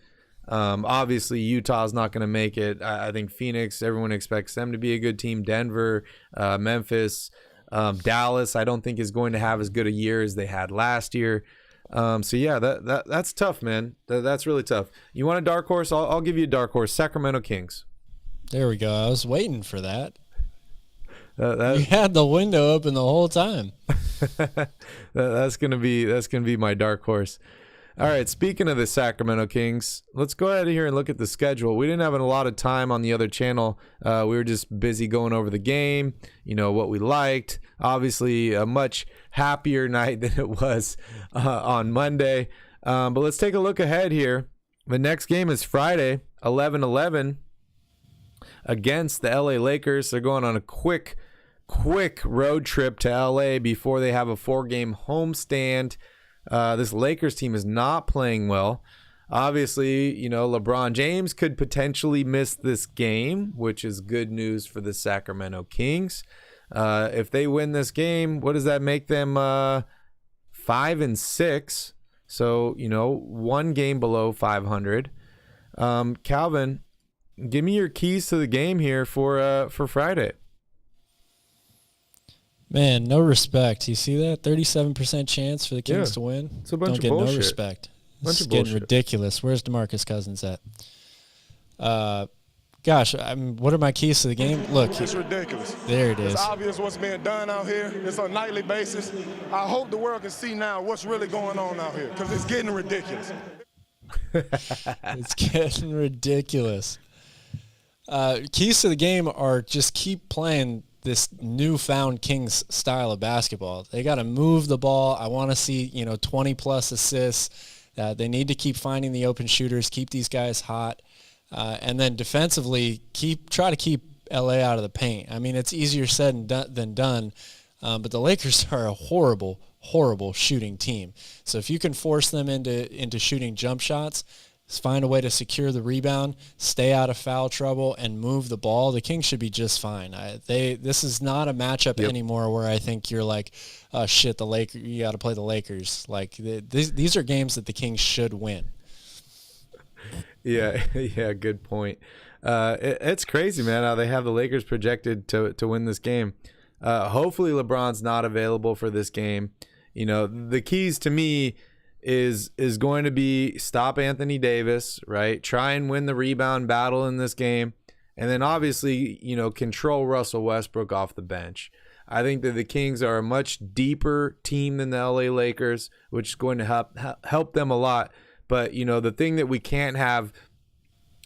[SPEAKER 2] Obviously, Utah's not going to make it. I think Phoenix, everyone expects them to be a good team. Denver, Memphis, Dallas, I don't think is going to have as good a year as they had last year. That's tough, man. That's really tough. You want a dark horse? I'll give you a dark horse. Sacramento Kings.
[SPEAKER 3] There we go. I was waiting for that.
[SPEAKER 2] You
[SPEAKER 3] had the window open the whole time.
[SPEAKER 2] That's gonna be my dark horse. All right. Speaking of the Sacramento Kings, let's go ahead here and look at the schedule. We didn't have a lot of time on the other channel. We were just busy going over the game. What we liked. Obviously, a much happier night than it was on Monday. But let's take a look ahead here. The next game is Friday, 11/11. Against the LA Lakers. They're going on a quick road trip to LA before they have a 4-game homestand. This Lakers team is not playing well. Obviously, LeBron James could potentially miss this game, which is good news for the Sacramento Kings. If they win this game, what does that make them? 5-6. So, 1 game below 500. Calvin, give me your keys to the game here for Friday.
[SPEAKER 3] Man, no respect. You see that? 37% chance for the Kings to win.
[SPEAKER 2] It's a bunch
[SPEAKER 3] Don't
[SPEAKER 2] of
[SPEAKER 3] get
[SPEAKER 2] bullshit.
[SPEAKER 3] no respect.
[SPEAKER 2] Bunch
[SPEAKER 3] This is
[SPEAKER 2] of
[SPEAKER 3] getting
[SPEAKER 2] bullshit.
[SPEAKER 3] ridiculous. Where's DeMarcus Cousins at? Gosh, what are my keys to the game? Look,
[SPEAKER 4] It's ridiculous.
[SPEAKER 3] there it is.
[SPEAKER 4] It's obvious what's being done out here. It's on a nightly basis. I hope the world can see now what's really going on out here because it's getting ridiculous.
[SPEAKER 3] It's getting ridiculous. Keys to the game are just keep playing this newfound Kings style of basketball. They got to move the ball. I want to see 20-plus assists. They need to keep finding the open shooters, keep these guys hot, and then defensively try to keep LA out of the paint. I mean, it's easier said than done, but the Lakers are a horrible shooting team. So if you can force them into shooting jump shots, find a way to secure the rebound, stay out of foul trouble, and move the ball, the Kings should be just fine. This is not a matchup anymore where I think you're like, oh shit, you got to play the Lakers. Like these are games that the Kings should win.
[SPEAKER 2] Yeah, good point. It's crazy, man, how they have the Lakers projected to win this game. Hopefully LeBron's not available for this game. The keys to me is going to be stop Anthony Davis, right? Try and win the rebound battle in this game. And then obviously, control Russell Westbrook off the bench. I think that the Kings are a much deeper team than the LA Lakers, which is going to help them a lot. But, the thing that we can't have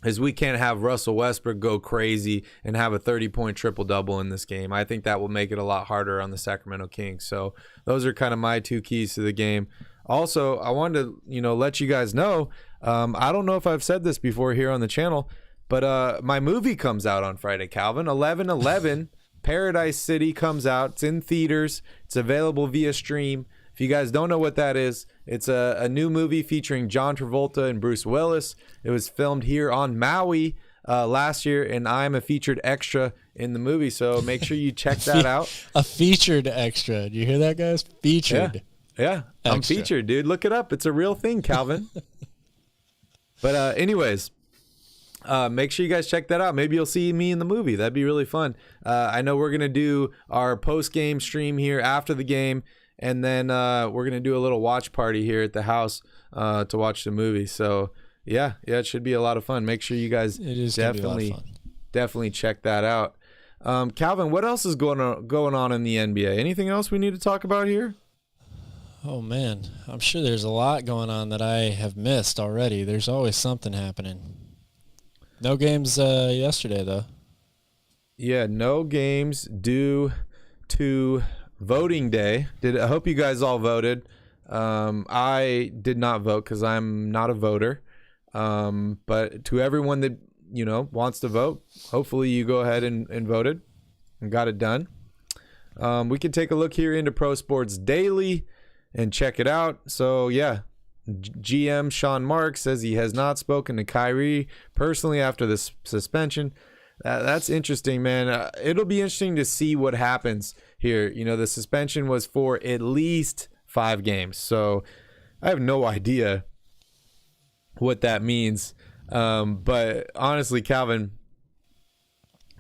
[SPEAKER 2] is we can't have Russell Westbrook go crazy and have a 30-point triple-double in this game. I think that will make it a lot harder on the Sacramento Kings. So those are kind of my 2 keys to the game. Also, I wanted to, let you guys know, I don't know if I've said this before here on the channel, but my movie comes out on Friday, Calvin. 11/11 Paradise City comes out. It's in theaters. It's available via stream. If you guys don't know what that is, it's a new movie featuring John Travolta and Bruce Willis. It was filmed here on Maui last year, and I'm a featured extra in the movie, so make sure you check that out.
[SPEAKER 3] A featured extra. Do you hear that, guys? Featured.
[SPEAKER 2] Yeah, I'm
[SPEAKER 3] Extra.
[SPEAKER 2] featured, dude. Look it up. It's a real thing, Calvin. But anyways, make sure you guys check that out. Maybe you'll see me in the movie. That'd be really fun. I know we're going to do our post-game stream here after the game, and then we're going to do a little watch party here at the house to watch the movie. So, yeah, it should be a lot of fun. Make sure you guys definitely check that out. Calvin, what else is going on in the NBA? Anything else we need to talk about here?
[SPEAKER 3] Oh, man. I'm sure there's a lot going on that I have missed already. There's always something happening. No games yesterday, though.
[SPEAKER 2] Yeah, no games due to voting day. I hope you guys all voted. I did not vote because I'm not a voter. But to everyone that, wants to vote, hopefully you go ahead and voted and got it done. We can take a look here into Pro Sports Daily and check it out. So, yeah, GM Sean Marks says he has not spoken to Kyrie personally after this suspension. That's interesting, man. It'll be interesting to see what happens here. The suspension was for at least 5 games. So I have no idea what that means. But honestly, Calvin,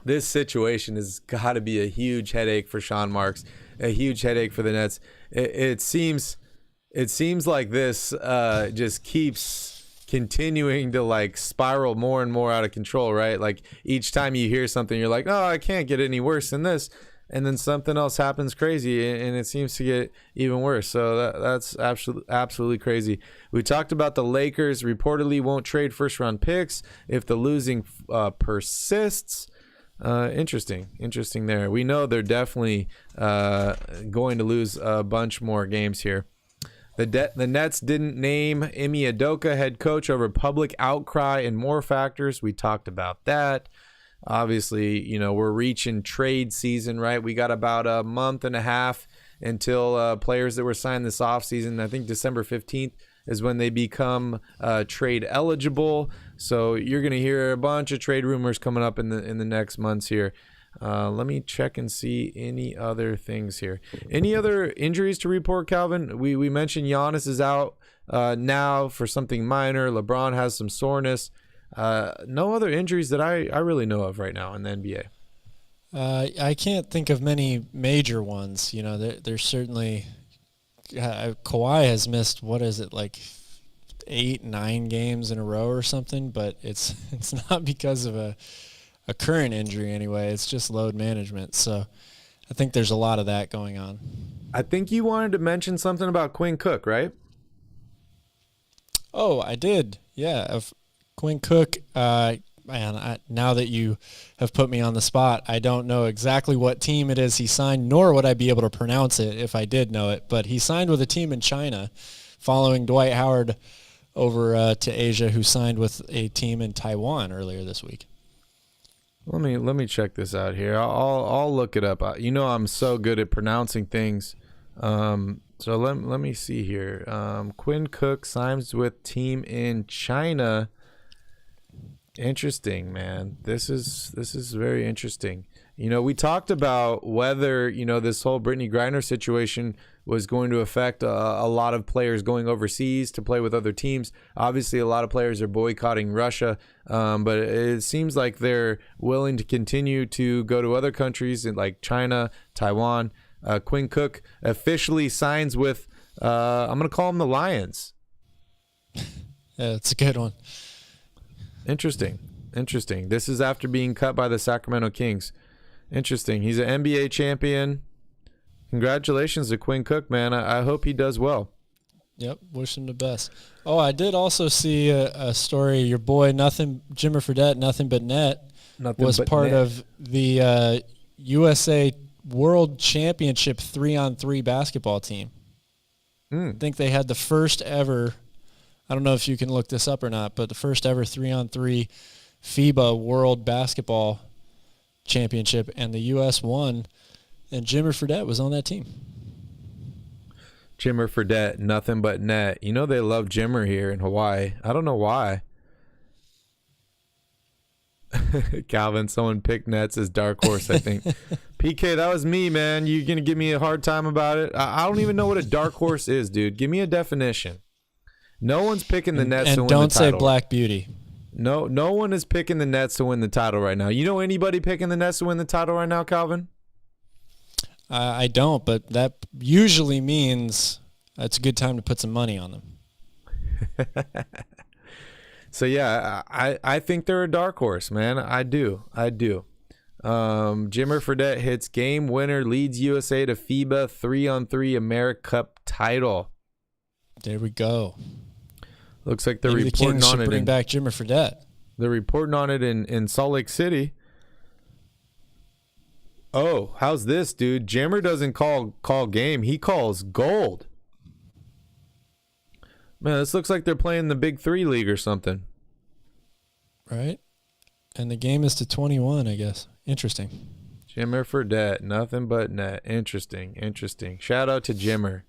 [SPEAKER 2] this situation has got to be a huge headache for Sean Marks, a huge headache for the Nets. It seems like this just keeps continuing to like spiral more and more out of control, right? Like each time you hear something, you're like, oh, I can't get any worse than this. And then something else happens crazy and it seems to get even worse. So that's absolutely crazy. We talked about the Lakers reportedly won't trade first round picks if the losing persists. Interesting there. We know they're definitely going to lose a bunch more games here. The Nets didn't name Ime Udoka head coach over public outcry and more factors. We talked about that. Obviously, we're reaching trade season, right? We got about a month and a half until players that were signed this offseason, I think December 15th is when they become trade eligible. So you're going to hear a bunch of trade rumors coming up in the next months here. Let me check and see any other things here. Any other injuries to report, Calvin? We mentioned Giannis is out now for something minor. LeBron has some soreness. No other injuries that I really know of right now in the NBA.
[SPEAKER 3] I can't think of many major ones. There's certainly Kawhi has missed, what is it, like 8-9 games in a row or something, but it's not because of a current injury anyway. It's just load management. So I think there's a lot of that going on.
[SPEAKER 2] I think you wanted to mention something about Quinn Cook, right?
[SPEAKER 3] Oh, I did. Yeah. Of Quinn Cook, now that you have put me on the spot, I don't know exactly what team it is he signed, nor would I be able to pronounce it if I did know it. But he signed with a team in China following Dwight Howard over to Asia, who signed with a team in Taiwan earlier this week.
[SPEAKER 2] Let me check this out here. I'll look it up. I'm so good at pronouncing things. So let me see here. Quinn Cook signs with team in China. Interesting, man. This is very interesting. We talked about whether this whole Brittany Griner situation was going to affect a lot of players going overseas to play with other teams. Obviously, a lot of players are boycotting Russia, but it seems like they're willing to continue to go to other countries like China, Taiwan. Quinn Cook officially signs with, I'm going to call them the Lions.
[SPEAKER 3] Yeah, it's a good one.
[SPEAKER 2] Interesting. This is after being cut by the Sacramento Kings. Interesting. He's an NBA champion. Congratulations to Quinn Cook, man. I hope he does well.
[SPEAKER 3] Yep, wish him the best. Oh, I did also see a story. Your boy, Jimmer Fredette, Nothing But Net, was part of the USA World Championship 3-on-3 basketball team. I think they had the first ever, I don't know if you can look this up or not, but the first ever 3-on-3 FIBA World Basketball Championship, and the U.S. won, and Jimmer Fredette was on that team.
[SPEAKER 2] Jimmer Fredette, nothing but net. You know they love Jimmer here in Hawaii. I don't know why. Calvin, someone picked Nets as dark horse, I think. PK, that was me, man. You gonna give me a hard time about it? I don't even know what a dark horse is, dude. Give me a definition. No one's picking the Nets to win the title.
[SPEAKER 3] And don't say Black Beauty.
[SPEAKER 2] No one is picking the Nets to win the title right now. You know anybody picking the Nets to win the title right now, Calvin?
[SPEAKER 3] I don't, but that usually means it's a good time to put some money on them.
[SPEAKER 2] So, yeah, I think they're a dark horse, man. I do. Jimmer Fredette hits game winner, leads USA to FIBA 3-on-3 America Cup title.
[SPEAKER 3] There we go.
[SPEAKER 2] Looks like they're
[SPEAKER 3] Maybe
[SPEAKER 2] reporting
[SPEAKER 3] the Kings
[SPEAKER 2] on
[SPEAKER 3] should
[SPEAKER 2] it.
[SPEAKER 3] bring back Jimmer Fredette.
[SPEAKER 2] They're reporting on it in Salt Lake City. Oh, how's this, dude? Jimmer doesn't call game. He calls gold. Man, this looks like they're playing the Big 3 League or something.
[SPEAKER 3] Right? And the game is to 21, I guess. Interesting.
[SPEAKER 2] Jimmer Fredette, nothing but net. Interesting. Shout out to Jimmer.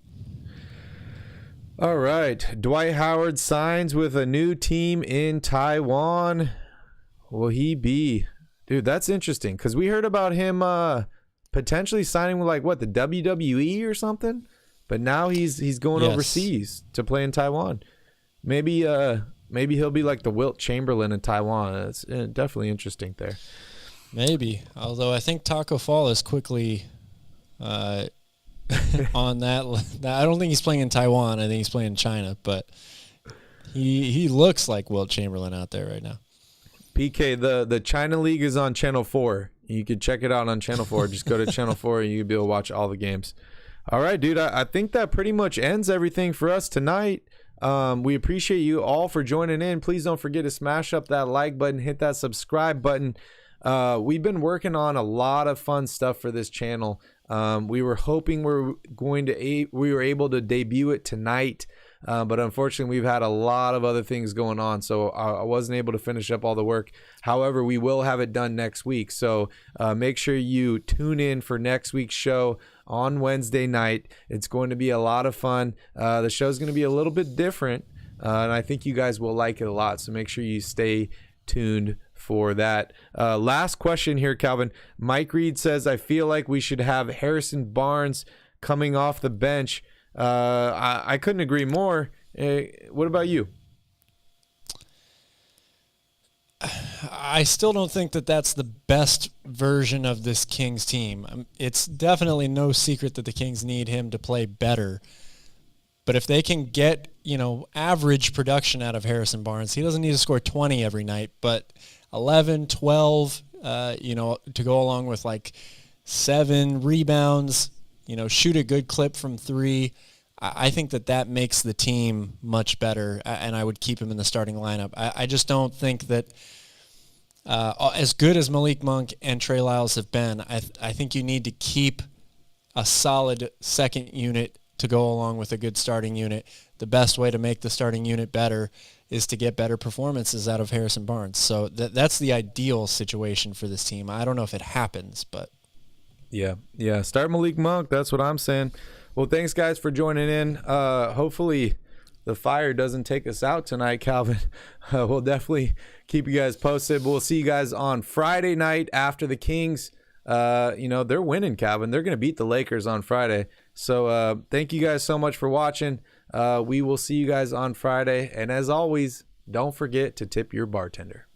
[SPEAKER 2] All right. Dwight Howard signs with a new team in Taiwan. Will he be? Dude, that's interesting because we heard about him potentially signing with the WWE or something. But now he's going overseas to play in Taiwan. Maybe he'll be like the Wilt Chamberlain in Taiwan. It's definitely interesting there.
[SPEAKER 3] Maybe. Although I think Taco Fall is quickly on that. I don't think he's playing in Taiwan. I think he's playing in China. But he looks like Wilt Chamberlain out there right now.
[SPEAKER 2] PK, the China League is on Channel 4. You could check it out on Channel 4. Just go to Channel 4 and you'll be able to watch all the games. All right, dude, I think that pretty much ends everything for us tonight. We appreciate you all for joining in. Please don't forget to smash up that like button, hit that subscribe button. We've been working on a lot of fun stuff for this channel. We were hoping we were able to debut it tonight. But unfortunately, we've had a lot of other things going on, so I wasn't able to finish up all the work. However, we will have it done next week, so make sure you tune in for next week's show on Wednesday night. It's going to be a lot of fun. The show's going to be a little bit different, and I think you guys will like it a lot, so make sure you stay tuned for that. Last question here, Calvin. Mike Reed says, I feel like we should have Harrison Barnes coming off the bench. I couldn't agree more. What about you?
[SPEAKER 3] I still don't think that that's the best version of this Kings team. It's definitely no secret that the Kings need him to play better. But if they can get, average production out of Harrison Barnes, he doesn't need to score 20 every night, but 11, 12, to go along with 7 rebounds, shoot a good clip from 3. I think that makes the team much better, and I would keep him in the starting lineup. I just don't think that as good as Malik Monk and Trey Lyles have been, I think you need to keep a solid second unit to go along with a good starting unit. The best way to make the starting unit better is to get better performances out of Harrison Barnes. So that's the ideal situation for this team. I don't know if it happens, but... Yeah.
[SPEAKER 2] Start Malik Monk. That's what I'm saying. Well, thanks, guys, for joining in. Hopefully the fire doesn't take us out tonight, Calvin. We'll definitely keep you guys posted. We'll see you guys on Friday night after the Kings. They're winning, Calvin. They're going to beat the Lakers on Friday. So thank you guys so much for watching. We will see you guys on Friday. And as always, don't forget to tip your bartender.